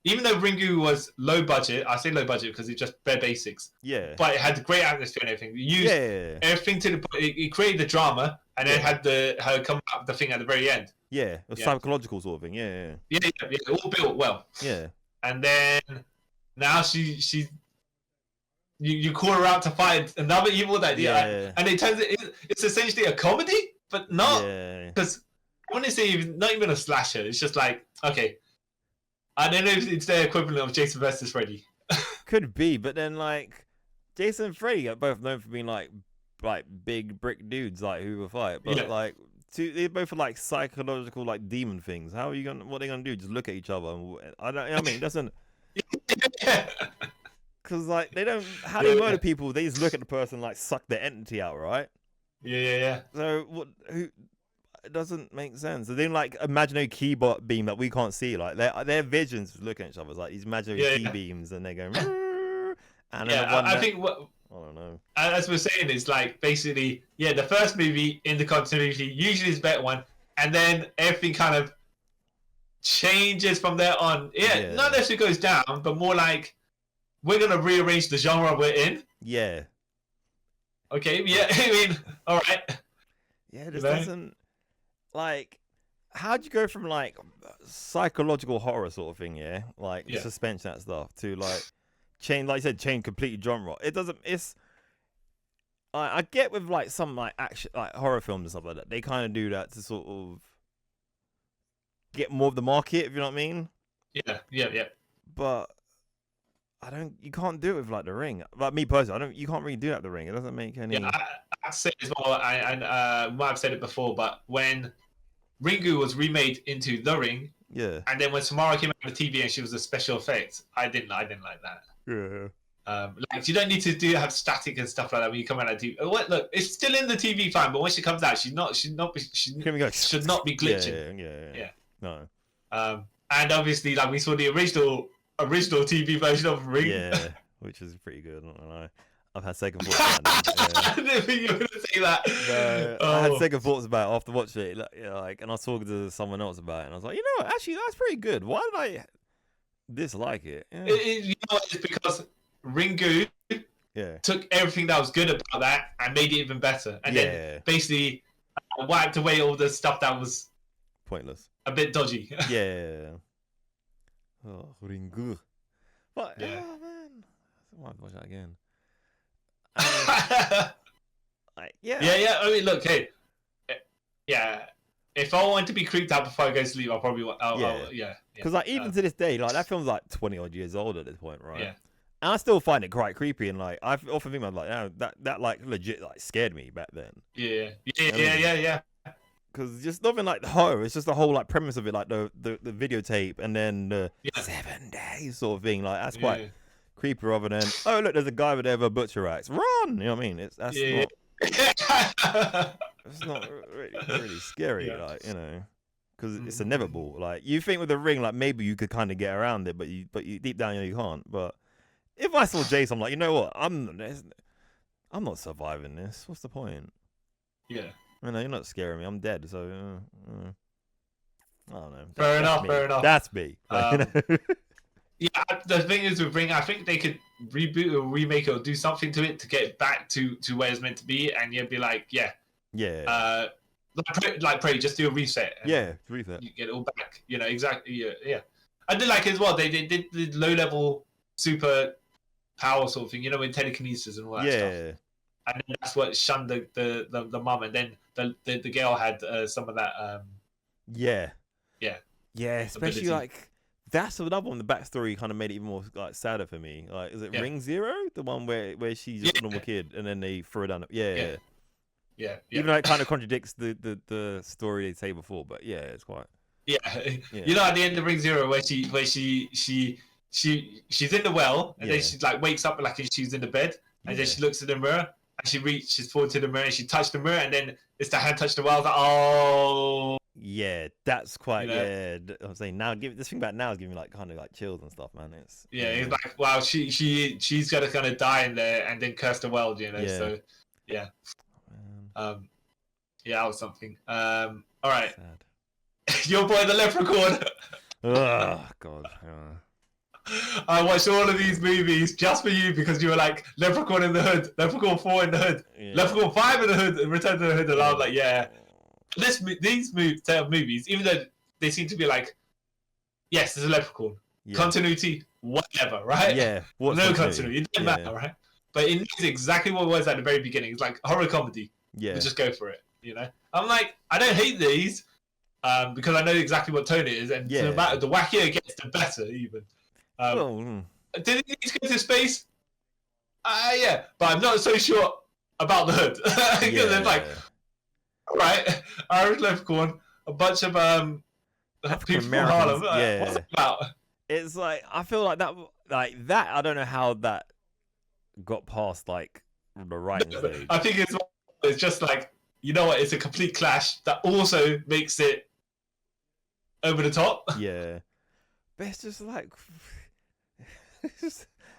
Even though Ringu was low budget, I say low budget because it's just bare basics. Yeah. But it had great atmosphere and everything. It used everything it created the drama and then had her come up with the thing at the very end. Yeah, a psychological sort of thing. Yeah. All built well. Yeah. And then now you call her out to fight another evil that and it turns it's essentially a comedy, but not because I want to say not even a slasher. It's just like, okay, I don't know if it's their equivalent of Jason versus Freddy. Could be, but then like Jason and Freddy are both known for being like big brick dudes who will fight, but they both are like psychological demon things. How are you gonna? What are they gonna do? Just look at each other? It doesn't. Because they don't. How do you murder people? They just look at the person suck their entity out, right? Yeah. So what? Who? It doesn't make sense. They're doing imaginary keyboard beam that we can't see. Their visions looking at each other these imaginary key beams, and they're going. And I think what I don't know. As we're saying is basically the first movie in the continuity usually is a better one, and then everything kind of changes from there on. Yeah, not necessarily goes down, but more like we're gonna rearrange the genre we're in. Yeah. Okay. Yeah. I mean, all right. Yeah, this doesn't like. How'd you go from like psychological horror sort of thing, like suspense that stuff, to like change, like you said, change complete genre? It doesn't. It's I get with like some like action, like horror films and stuff like that. They kind of do that to sort of get more of the market, if you know what I mean. Yeah. But you can't do it with like The Ring. Like me personally, you can't really do that with The Ring. It doesn't make any. Yeah, I say as well. I might have said it before, but when Ringu was remade into The Ring, and then when Samara came out on the TV and she was a special effect, I didn't like that. Yeah. Like you don't need to have static and stuff like that when you come out of TV. Look, it's still in the TV fine, but when she comes out, she should not be glitching. Yeah. No. And obviously, like we saw the original TV version of Ring. Yeah, which is pretty good. I'm not gonna lie. I've had second thoughts about it. I didn't think you were gonna say that. No, I had second thoughts about it after watching it. And I was talking to someone else about it, and I was like, you know what? Actually, that's pretty good. Why did I dislike it? Yeah. You know, it's because Ringu took everything that was good about that and made it even better, and then basically wiped away all the stuff that was pointless, a bit dodgy. Oh, Ringu. But oh man, I might watch that again. Yeah. I mean, look, hey, if I want to be creeped out before I go to sleep, I'll probably Because like even to this day, like that film's like 20 odd years old at this point, right? Yeah. And I still find it quite creepy, and like I often think about like, that like legit like scared me back then. Yeah. Because just nothing like the horror. It's just the whole like premise of it, like the videotape, and then the 7 days sort of thing. Like that's quite creepy. Rather than look, there's a guy over there with a butcher axe. Run! You know what I mean? It's not really scary, like because it's inevitable. Like you think with the Ring, like maybe you could kind of get around it, but you deep down you can't. But if I saw Jason, I'm like, you know what? I'm not surviving this. What's the point? Yeah. I know you're not scaring me. I'm dead, so I don't know. Fair enough. That's me. Yeah, the thing is with Ring, I think they could reboot or remake it or do something to it to get it back to where it's meant to be, and you'd be like, like Prey, just do a reset. Reset. You get it all back. Exactly. Yeah. I did like it as well. They did the low level super power sort of thing. With telekinesis and all that stuff. And then that's what shunned the mum, and then the girl had some of that. Yeah. Especially like that's another one. The backstory kind of made it even more like sadder for me. Like, is it Ring Zero, the one where she's just a normal kid, and then they throw her down? Yeah. Even though it kind of contradicts the story they say before, but it's quite. Yeah. At the end of Ring Zero, where she's in the well, and then she like wakes up like she's in the bed, and then she looks in the mirror. And she reaches forward to the mirror and she touched the mirror, and then it's the hand touched the well. I was like, oh. Yeah, that's quite. I'm saying now, this thing about now is giving me like kind of like chills and stuff, man. It's it's like, wow, she's gonna kind of die in there and then curse the world, So that was something. All right, your boy the Leprechaun. Oh God. I watched all of these movies just for you because you were like Leprechaun in the Hood, Leprechaun 4 in the Hood, Leprechaun 5 in the Hood, and Return to the Hood, and I was like, these set of movies, even though they seem to be like, yes, there's a Leprechaun, continuity, whatever, right? Yeah, no continuity, it doesn't matter, right? But it knows exactly what it was at the very beginning. It's like horror comedy. Yeah, we just go for it. I'm like, I don't hate these because I know exactly what tone it is, and no matter the wackier it gets, the better even. Did he need to go to space? But I'm not so sure about the Hood. Because it's like, all right, Irish Leprechaun, a bunch of people from Harlem. What's it about? It's like, I feel like that. I don't know how that got past like the writing stage. I think it's just like, you know what? It's a complete clash that also makes it over the top. Yeah, but it's just like.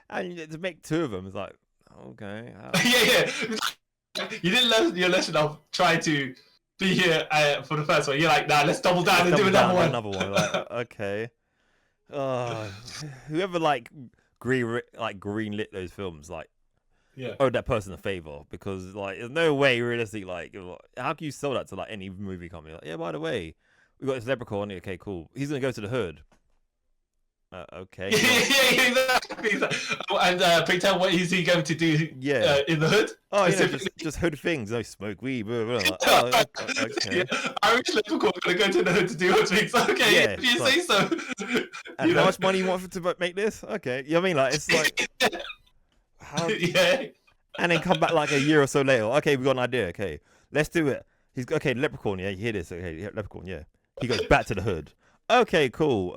And to make two of them is like, okay. You didn't learn your lesson of try to be here for the first one. You're like, nah, let's double down and do another one. Another one. Like, okay. Whoever like greenlit those films, like, owe that person a favor, because like there's no way realistic. Like, how can you sell that to like any movie company? Like, yeah, by the way, we got this leprechaun. Okay, cool. He's gonna go to the hood. Okay. Yeah, exactly. And pretend what is he going to do? Yeah. In the hood. Oh, just hood things. No, smoke weed. Blah, blah, blah. Oh, okay. Yeah. Irish leprechaun gonna go to the hood to do hood things. Okay, yeah, if you say so. And how much money you want to make this? Okay, you know what I mean? Like, it's like, how? Yeah. And then come back like a year or so later. Okay, we got an idea. Okay, let's do it. He's okay. Leprechaun. Yeah, you hear this? Okay, leprechaun. Yeah, he goes back to the hood. Okay, cool.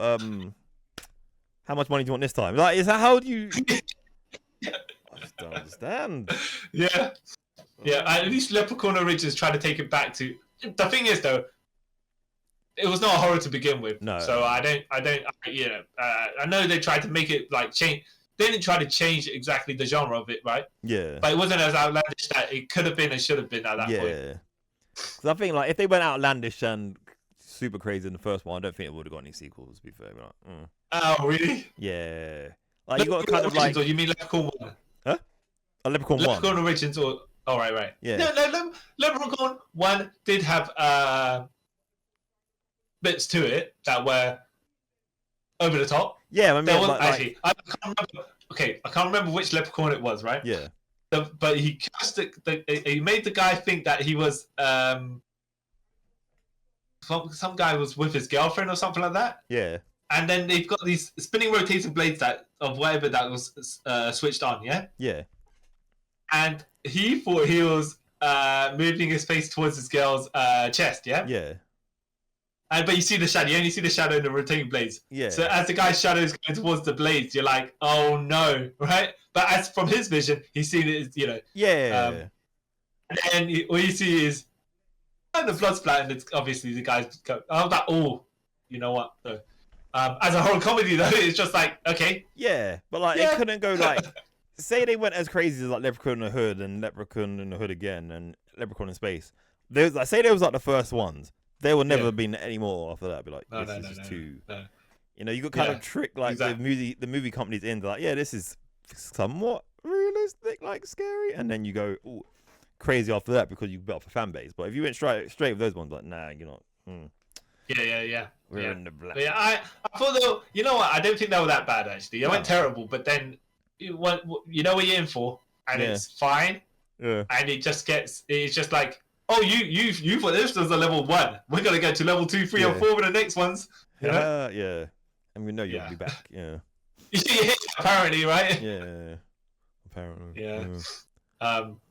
How much money do you want this time? Like, is that how do you? I just don't understand. Yeah. At least Leprechaun Origins tried to take it back to. The thing is, though, it was not a horror to begin with. No. So I know they tried to make it like change. They didn't try to change exactly the genre of it, right? Yeah. But it wasn't as outlandish that it could have been and should have been at that point. Yeah. Because I think like if they went outlandish and super crazy in the first one, I don't think it would have got any sequels. To be fair, like, Oh, really? Yeah. Like, you got kind of like. Or you mean Leprechaun 1? Huh? A Leprechaun 1. Leprechaun Origins or. Oh, right. Yeah. No, Leprechaun 1 did have bits to it that were over the top. Yeah, I mean, there was, actually, I can't remember. Okay, I can't remember which Leprechaun it was, right? Yeah. But he cast he made the guy think that he was some guy was with his girlfriend or something like that. Yeah. And then they've got these spinning rotating blades of whatever that was switched on, yeah? Yeah. And he thought he was moving his face towards his girl's chest, yeah? Yeah. But you see the shadow. You only see the shadow in the rotating blades. Yeah. So as the guy's shadow is going towards the blades, you're like, oh no, right? But as from his vision, he's seen it as, Yeah. And then all you see is the blood splat, and it's obviously the guy's go. I was like, oh, you know what? So, as a horror comedy, though, it's just like, okay. Yeah, but like it couldn't go like. Say they went as crazy as like Leprechaun in the Hood and Leprechaun in the Hood again and Leprechaun in Space. There's like, say they was like the first ones. There will never been any more after that. Be like, this is just too. No. You know, you got kind of trick like the movie companies in. Like, yeah, this is somewhat realistic, like scary, and then you go crazy after that because you built up a fan base. But if you went straight with those ones, like, nah, you're not. Yeah. We're in the black. But yeah, I thought though, you know what? I don't think they were that bad actually. They went terrible, but then you know what you're in for, and it's fine. Yeah. And it's just like, oh, you thought this was a level 1. We're gonna go to level 2, 3, and 4 with the next ones. You know? Yeah. And we know you'll be back. Yeah. Yeah, apparently, right? Yeah. Apparently. Yeah.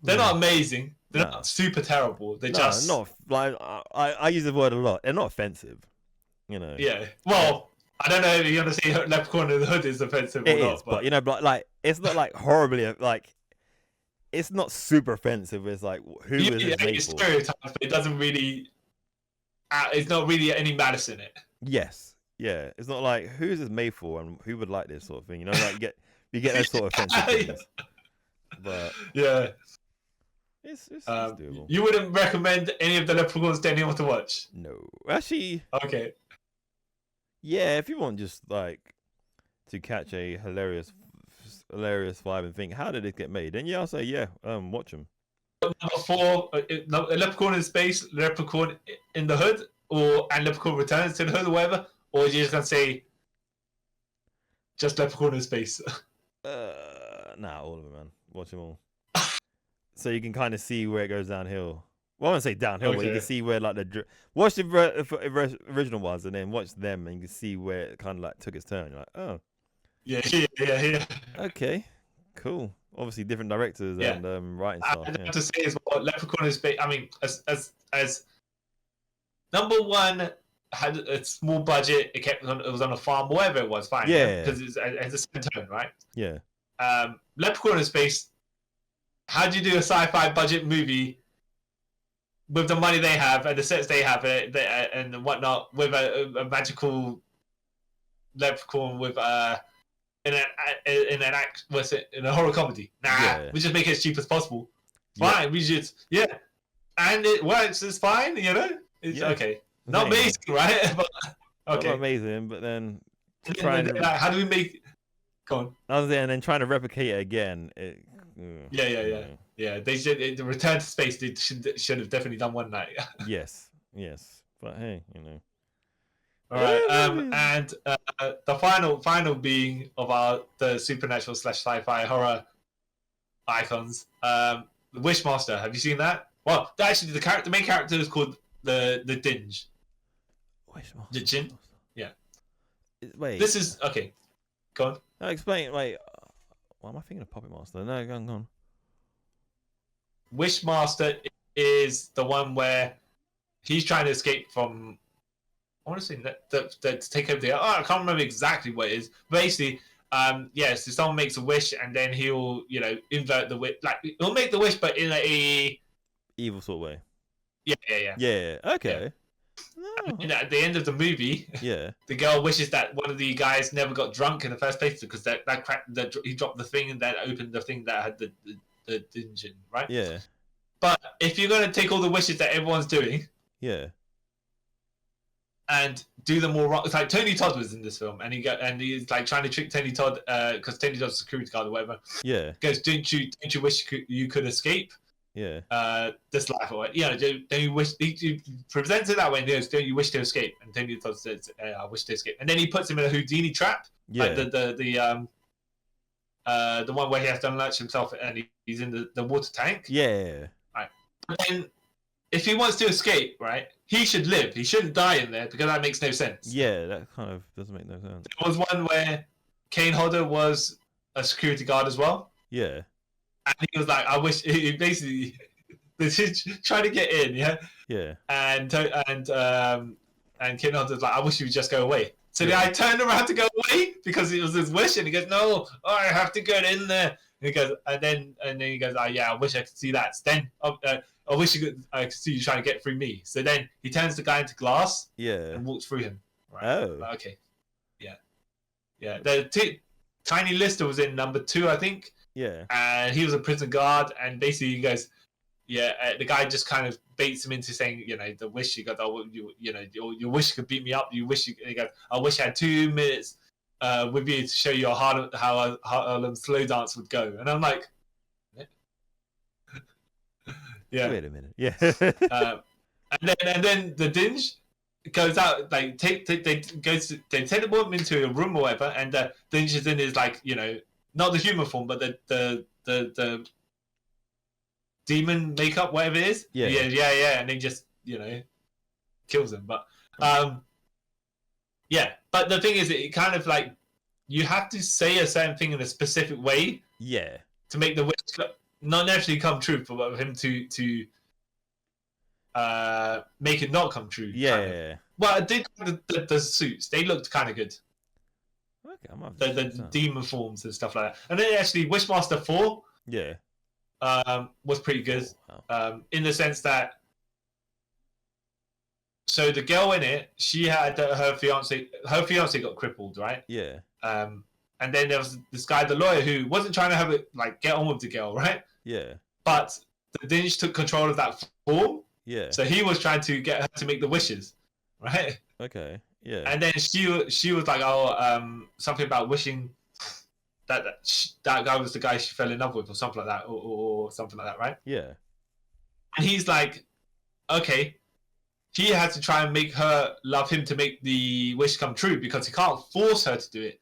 They're not amazing. They're not super terrible. They're just not like I use the word a lot. They're not offensive. You know. Yeah. Well, I don't know if you're gonna say Leprechaun in the Hood is offensive or not. But you know, like it's not like horribly like. It's not super offensive. It's like who is it made for? Stereotypes, but it doesn't really. It's not really any malice in it. Yes. Yeah. It's not like who is this made for and who would like this sort of thing. You know, like you get those sort of offensive things. But yeah. It's doable. You wouldn't recommend any of the Leprechauns to anyone to watch? No. Actually. Okay. Yeah, if you want just like to catch a hilarious vibe and think, how did it get made? Then I'll say watch them. Number 4, Leprechaun in Space, Leprechaun in the Hood, and Leprechaun Returns to the Hood or whatever, or you're just gonna say just Leprechaun in Space? Nah, all of them, man. Watch them all. So you can kind of see where it goes downhill. Well, I won't say downhill, but you can see where like watch the original ones and then watch them, and you can see where it kind of like took its turn. You're like, oh. Yeah. Okay, cool. Obviously, different directors and writing stuff. I have to say as well, Leprechaun in Space. I mean, as number 1 had a small budget. It was on a farm, whatever it was. Fine. Yeah. Because it's a center, right? Yeah. Leprechaun in Space. How do you do a sci-fi budget movie with the money they have and the sets they have and whatnot with a magical leprechaun with in a horror comedy? Nah, we just make it as cheap as possible. Fine, we just and it works. It's fine, you know. It's okay. Not amazing, right? But okay. Not amazing, but then how do we make? Go on. And then trying to replicate it again. Yeah. They should the return to space. They should have definitely done one night. yes. But hey, you know. All right. And the final being of the supernatural / sci-fi horror icons. The Wishmaster. Have you seen that? Well, actually, the main character is called the Dinge. Wishmaster. The Jin. Yeah. Wait. This is okay. Go on. No, explain. Wait. Why am I thinking of Puppet Master? No, go on. Wishmaster is the one where he's trying to escape from. I want to say that to take over the. Oh, I can't remember exactly what it is. Basically, so someone makes a wish and then he'll, invert the wish. Like he'll make the wish, but in a evil sort of way. Yeah. Okay. Yeah. No. At the end of the movie, the girl wishes that one of the guys never got drunk in the first place because he dropped the thing and then opened the thing that had the dungeon, right? Yeah. But if you're going to take all the wishes that everyone's doing, and do them all wrong, it's like Tony Todd was in this film, and he's like trying to trick Tony Todd because Tony Todd's a security guard or whatever. Yeah. Goes, don't you wish you could escape? Yeah. This life, or don't you wish? He presents it that way. And he goes, don't you wish to escape? And Tony Todd says, I wish to escape. And then he puts him in a Houdini trap. Yeah. Like the one where he has to unlatch himself and he's in the water tank. Yeah. Right. But then, if he wants to escape, right, he should live. He shouldn't die in there because that makes no sense. Yeah, that kind of doesn't make no sense. There was one where Kane Hodder was a security guard as well. Yeah. And he was like, I wish he basically trying to get in, yeah. And Kane Hodder's like, I wish you would just go away. So the guy turned around to go away because it was his wish, and he goes, no, I have to get in there. And he goes, and then he goes, oh yeah, I wish I could see that. Then I wish I could see you trying to get through me. So then he turns the guy into glass, and walks through him. Right? Oh, okay, yeah. The Tiny Lister was in number 2, I think. Yeah. And he was a prison guard, and basically he goes, the guy just kind of baits him into saying, the wish you got, your wish could beat me up. You wish and he goes, I wish I had 2 minutes with you to show you how a slow dance would go. And I'm like, yeah. Wait a minute. Yeah. and then the Dinge goes out, like they teleport him into a room or whatever, and the Dinge is in his not the human form, but the demon makeup, whatever it is. Yeah, and then just kills him. But but the thing is, it kind of like you have to say a certain thing in a specific way. Yeah. To make the wish not necessarily come true, but for him to make it not come true. Yeah. Kind of. Well, I did the suits. They looked kind of good. Okay, the demon forms and stuff like that. And then actually Wishmaster 4 was pretty good. In the sense that so the girl in it, she had her fiance got crippled, right? Yeah. And then there was this guy, the lawyer, who wasn't trying to have it get on with the girl, right? Yeah. But the Dinge took control of that form. Yeah. So he was trying to get her to make the wishes, right? Okay. Yeah. And then she was like, something about wishing that guy was the guy she fell in love with, or something like that, or something like that, right? Yeah. And he's like, okay, he had to try and make her love him to make the wish come true because he can't force her to do it.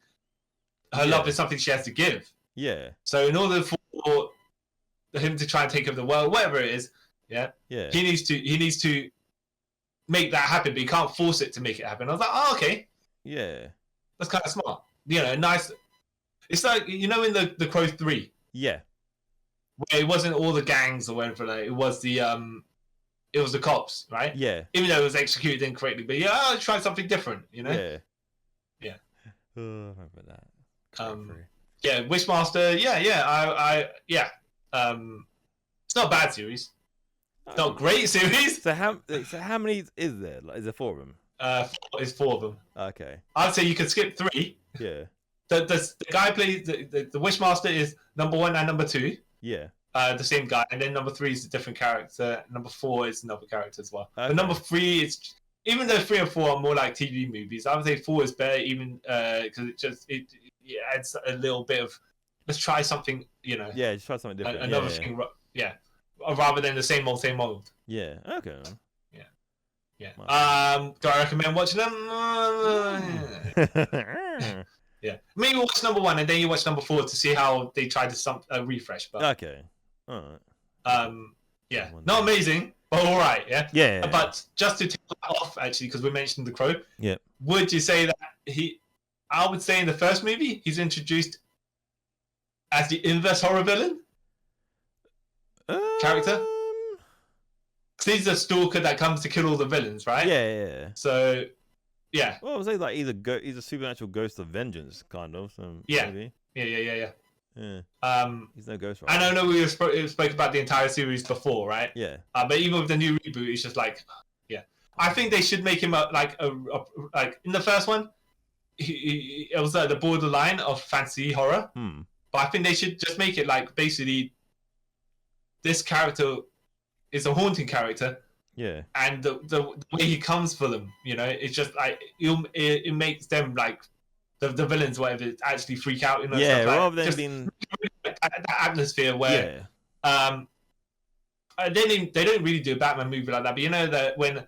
Her love is something she has to give. Yeah. So in order for him to try and take over the world, whatever it is, he needs to make that happen, but he can't force it to make it happen. I was like, oh, okay. Yeah. That's kind of smart. Nice. It's like, in the Crow 3. Yeah. Where it wasn't all the gangs or whatever, it was the cops, right? Yeah. Even though it was executed incorrectly, but I'll try something different, Yeah. Yeah. Oh, I remember that. Wishmaster, it's not a bad series. It's not a great series. So how many is there? Is there 4 of them? It's 4 of them. Okay. I'd say you could skip 3. Yeah. The guy plays the Wishmaster is number 1 and number 2. Yeah. the same guy, and then number 3 is a different character. Number 4 is another character as well. Okay. But number 3 is, even though 3 and 4 are more like TV movies, I would say 4 is better, even because it adds a little bit of, let's try something, you know. Yeah, just try something different. Another thing, yeah, rather than the same old, same old. Yeah. Okay. Yeah. Do I recommend watching them? Yeah. Maybe watch number 1 and then you watch number 4 to see how they try to refresh. But okay. All right. Yeah. Not amazing, but all right. Yeah. Yeah. But just to take that off, actually, because we mentioned the Crow. Yeah. Would you say that I would say in the first movie he's introduced as the inverse horror villain character? He's the stalker that comes to kill all the villains, right? Yeah. So, yeah. Well, I would say like he's a supernatural ghost of vengeance, kind of. So yeah. Maybe. Yeah. He's no ghost. I don't know. We spoke about the entire series before, right? Yeah. But even with the new reboot, it's just like, yeah. I think they should make him like in the first one, it was the borderline of fantasy horror. But I think they should just make it like basically this character is a haunting character. Yeah. And the way he comes for them, you know, it's just like it makes them like the villains, whatever, actually freak out. You know, yeah, stuff rather like, than being that atmosphere where they don't really do a Batman movie like that. But you know that when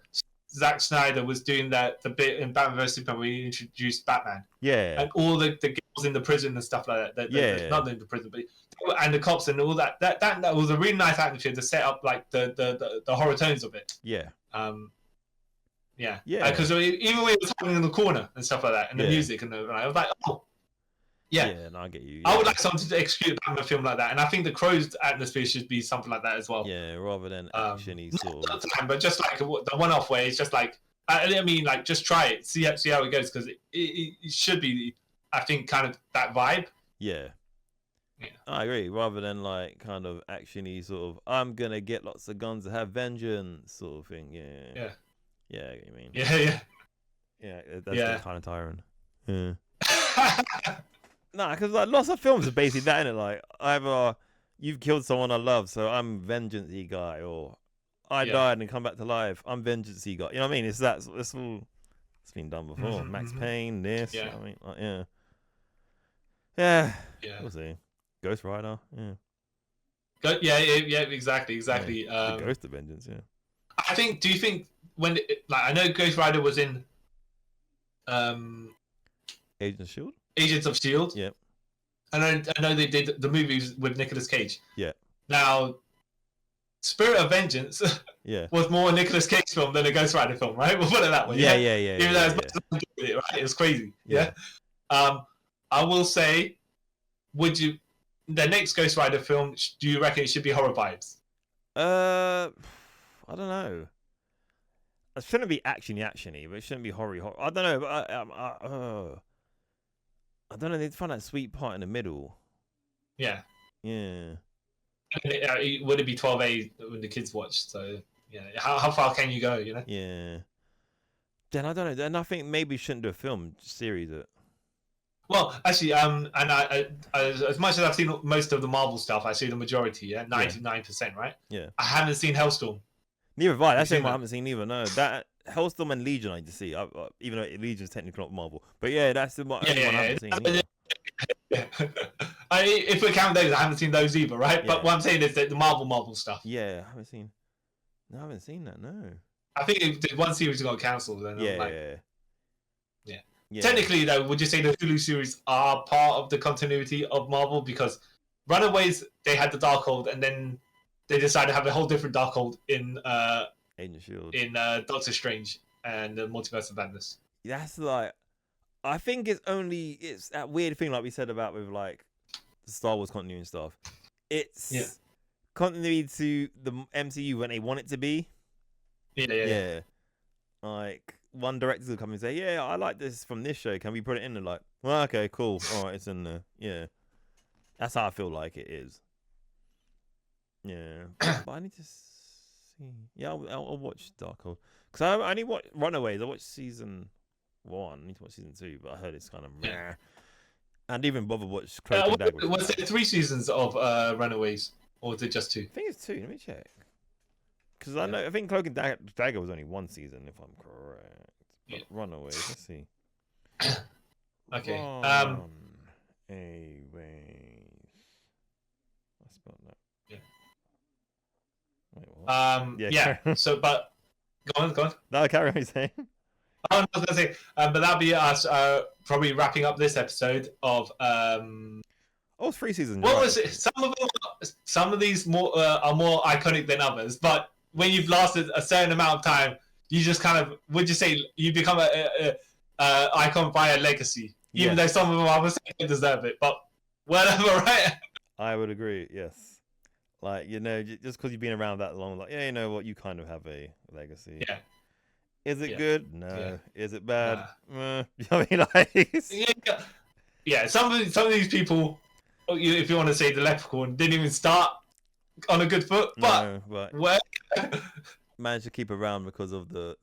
Zack Snyder was doing the bit in Batman vs Superman where he introduced Batman, and all the girls in the prison and stuff like that, not in the prison, but and the cops and all that was a really nice atmosphere to set up like the horror tones of it. Because even when it was happening in the corner and stuff like that, and the music and everything, I was like, no, I get you. I would like someone to execute a Batman film like that, and I think the Crow's atmosphere should be something like that as well. Yeah, rather than actiony sort of. But just like the one-off way, it's just like I mean, like just try it, see how it goes, because it should be, I think, kind of that vibe. Yeah. I agree. Rather than like kind of actiony sort of, I'm gonna get lots of guns to have vengeance sort of thing. Yeah, I get what you mean. That's kind of tiring. Nah, because like lots of films are basically that, innit? Like either you've killed someone I love, so I'm vengeance-y guy, or I died and come back to life, I'm vengeance-y guy. You know what I mean? It's all it's been done before. Max Payne, this. I mean, like, yeah. We'll see. Ghost Rider, exactly. The Ghost of Vengeance, I think. Do you think when I know Ghost Rider was in Agents of Shield? Agents of Shield. Yep. And I know they did the movies with Nicolas Cage. Yeah. Now, Spirit of Vengeance was more a Nicolas Cage film than a Ghost Rider film, right? We'll put it that way. Yeah. Even though it, right? It was crazy. Yeah. I will say, the next Ghost Rider film, do you reckon it should be horror vibes? I don't know. It shouldn't be actiony, but it shouldn't be horror. I don't know, but I don't know. They'd find that sweet part in the middle. Yeah. Would it be 12A when the kids watch? So how far can you go? You know. Yeah. Then I don't know. Then I think maybe shouldn't do a film series. Well, actually, and I as much as I've seen most of the Marvel stuff, I see the majority, 99%, right? Yeah. I haven't seen Hellstorm. Neither have I. That's the one I haven't seen either. No, that Hellstorm and Legion I need to see. Even though Legion's technically not Marvel, but that's the one I haven't seen. If we count those, I haven't seen those either, right? But what I'm saying is that the Marvel stuff. Yeah, I haven't seen. No, I haven't seen that. No. I think one series got cancelled. And Yeah. Technically, though, would you say the Hulu series are part of the continuity of Marvel? Because Runaways, they had the Darkhold, and then they decided to have a whole different Darkhold in Agent of Shield, in Doctor Strange and the Multiverse of Madness. That's like, I think it's that weird thing like we said about with like the Star Wars continuity and stuff. It's continuity to the MCU when they want it to be. Yeah. Like one director will come and say, "Yeah, I like this from this show. Can we put it in?" And like, well, okay, cool. All right, it's in there. Yeah, that's how I feel like it is. Yeah, but I need to see. Yeah, I'll watch Darkhold because I only watched Runaways. I watched season 1. I need to watch season 2, but I heard it's kind of meh. And even bother watch Cloak and Dagger. Was there 3 seasons of Runaways? or is it just 2? I think it's 2. Let me check. Because I think Cloak and Dagger was only 1 season, if I'm correct. Yeah. Runaways. Let's see. Okay. Runaways. I spelled that. Yeah. Wait, what? Yeah. So, but go on. No, carry on. You're saying. I was gonna say, but that'll be us probably wrapping up this episode of. It's 3 seasons. What was it? Some of these are more iconic than others, but when you've lasted a certain amount of time, you just kind of would you say you become a icon via legacy, even though some of them I would say don't deserve it, but whatever, right? I would agree. Yes, like just because you've been around that long, like you know what, you kind of have a legacy. Yeah. Is it good? No. Yeah. Is it bad? I mean, like. Yeah. Some of these people, if you want to say the Leprechaun, didn't even start on a good foot, but managed to keep around because of the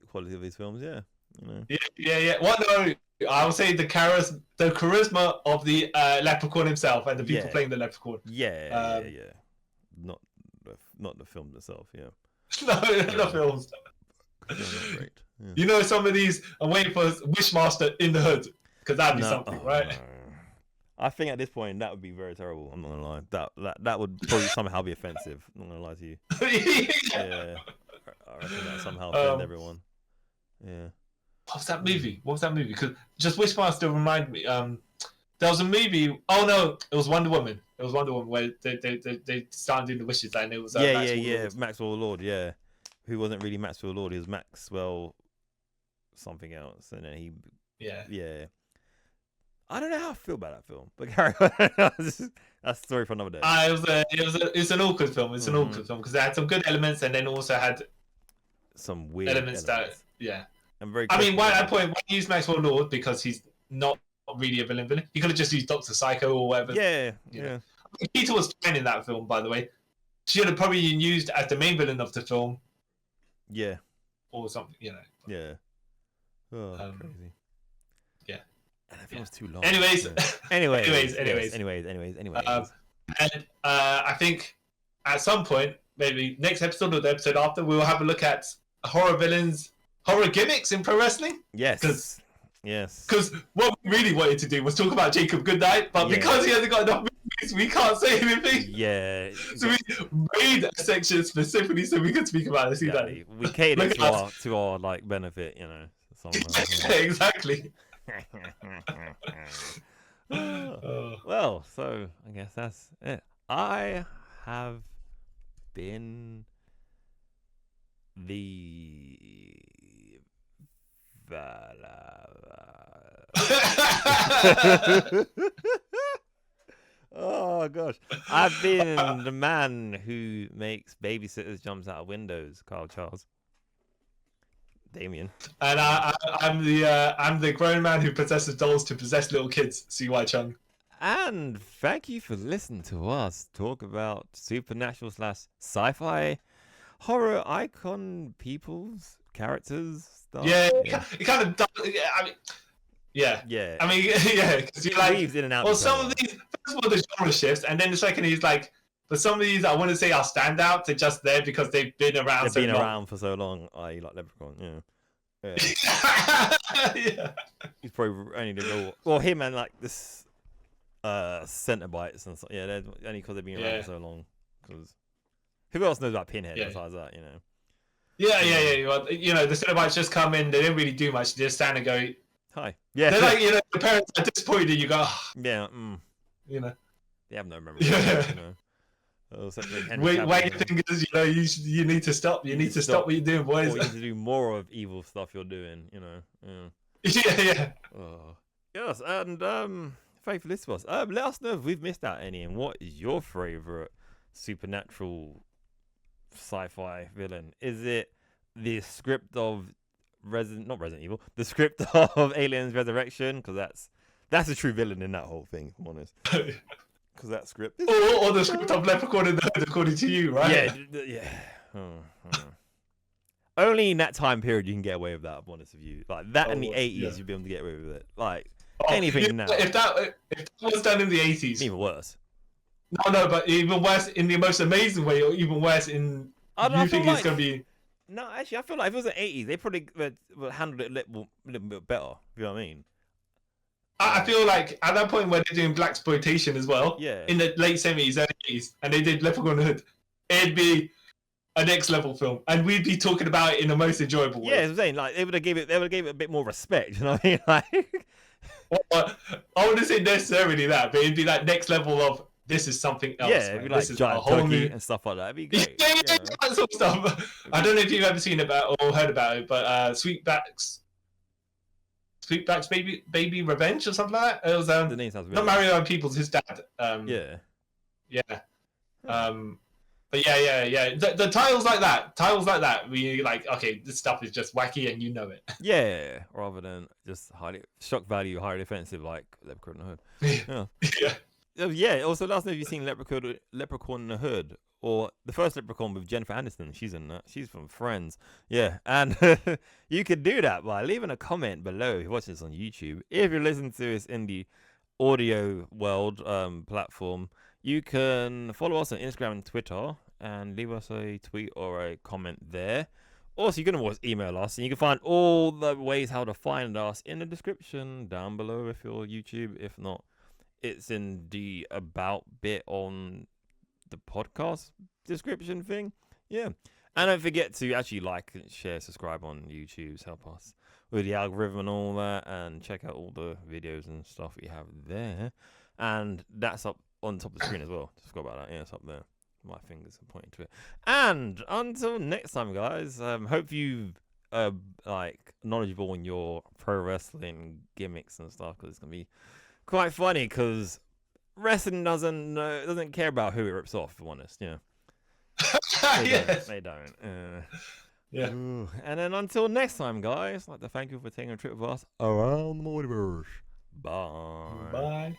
quality of these films. Yeah. Yeah. What? No, I would say the charisma of the Leprechaun himself and the people playing the Leprechaun. Yeah. Not the film itself. Yeah. No, the films. Great. Yeah. You know, some of these, I'm waiting for Wishmaster in the hood because that'd be something, right? No. I think at this point that would be very terrible. I'm not gonna lie. That would probably somehow be offensive. I'm not gonna lie to you. Yeah. I reckon that somehow offend everyone. Yeah. What was that movie? Because just Wishmaster reminded me. There was a movie. Oh no, it was Wonder Woman. It was Wonder Woman where they started doing the wishes, and it was Maxwell Lord. Yeah. Who wasn't really Maxwell Lord? He was Maxwell something else, and then he. Yeah. I don't know how I feel about that film, but carry on. That's a story for another day. It's an awkward film. It's an awkward film because it had some good elements, and then also had some weird elements. That I'm very. I mean, why at that point? Why use Maxwell Lord because he's not really a villain. He could have just used Dr. Psycho or whatever. Yeah. Peter was fine in that film, by the way. She should have probably been used as the main villain of the film. Yeah. Or something, Yeah. Oh, crazy. Yeah. And that film's too long. Anyways. Anyways. And I think at some point, maybe next episode or the episode after, we will have a look at horror villains, horror gimmicks in pro wrestling. Yes. Because what we really wanted to do was talk about Jacob Goodnight, but because he hasn't got enough movies, we can't say anything. Yeah. So we made a section specifically so we could speak about it. Exactly. We catered to our like benefit, Exactly. Well, so I guess that's it. I have been the oh gosh, I've been the man who makes babysitters jumps out of windows, Carl Charles. Damien. And I'm the grown man who possesses dolls to possess little kids, CY Chung. And thank you for listening to us talk about supernatural / sci-fi horror icon people's characters stuff. It kind of does. I mean, I mean, because you're like, in and out. Well, some of these, first of all, the genre shifts, and then the second is like, but some of these I wouldn't say are standouts. They're just there because they've been around. They've been around for so long. I like Leprechaun. Yeah. He's probably only the well, him and like this Centerbites and stuff. Yeah, they're only because they've been around for so long. Because who else knows about Pinhead besides that? Yeah. Well, the Centerbites just come in. They don't really do much. They just stand and go, hi. Yeah. They're like, the parents are disappointed. You go, yeah. They have no memory. Wait your fingers. You need to stop. You need to stop what you're doing, boys. Or you need to do more of evil stuff you're doing. Yeah. Oh. Yes, and faithful listeners, let us know if we've missed out any, and what is your favorite supernatural sci-fi villain? Is it the script of not Resident Evil, the script of Aliens Resurrection? Because that's a true villain in that whole thing, if I'm honest. Because that script or the script of Leprechaun in the Hood, according to you, right? Yeah. Only in that time period you can get away with that, I'm honest with you. Like that in the 80s you'd be able to get away with it. Like anything now. If that was done in the 80s, even worse. No, but even worse in the most amazing way, or even worse in you think it's gonna be. No, actually, I feel like if it was the 80s, they probably would handled it a little bit better. You know what I mean? I feel like at that point where they're doing blaxploitation as well, yeah, in the late 70s, 80s, and they did Leprechaun Hood, it'd be a next level film, and we'd be talking about it in the most enjoyable way. Yeah, I'm saying like they would have gave it a bit more respect. You know what I mean? Like, well, I wouldn't say necessarily that, but it'd be like next level of this is something else. Yeah, it'd be like giant Chucky and stuff like that. It'd be great. Yeah, that sort of stuff. I don't know if you've ever seen about or heard about it, but Sweetback's Baby Revenge or something like that. It was the name sounds weird. Not Mario Peoples, his dad. Yeah. But yeah. The titles like that, we like, okay, this stuff is just wacky and you know it. Yeah, rather than just highly shock value, highly offensive like Leprechaun in the Hood. Yeah. Also, last night, have you seen Leprechaun in the Hood? Or the first Leprechaun with Jennifer Aniston. She's in that. She's from Friends. Yeah. And you could do that by leaving a comment below if you're watching this on YouTube. If you're listening to this in the audio world platform, you can follow us on Instagram and Twitter and leave us a tweet or a comment there. Also, you can always email us, and you can find all the ways how to find us in the description down below if you're YouTube. If not, it's in the about bit on the podcast description thing. Yeah. And don't forget to actually like, share, subscribe on YouTube. Help us with the algorithm and all that. And check out all the videos and stuff we have there. And that's up on top of the screen as well. Just forgot about that. Yeah, it's up there. My fingers are pointing to it. And until next time, guys. Hope you like knowledgeable in your pro wrestling gimmicks and stuff, because it's gonna be quite funny. Because wrestling doesn't care about who it rips off. If I'm honest, yeah. They don't. Yeah. Ooh. And then until next time, guys. I'd like to thank you for taking a trip with us around the multiverse. Bye. Bye.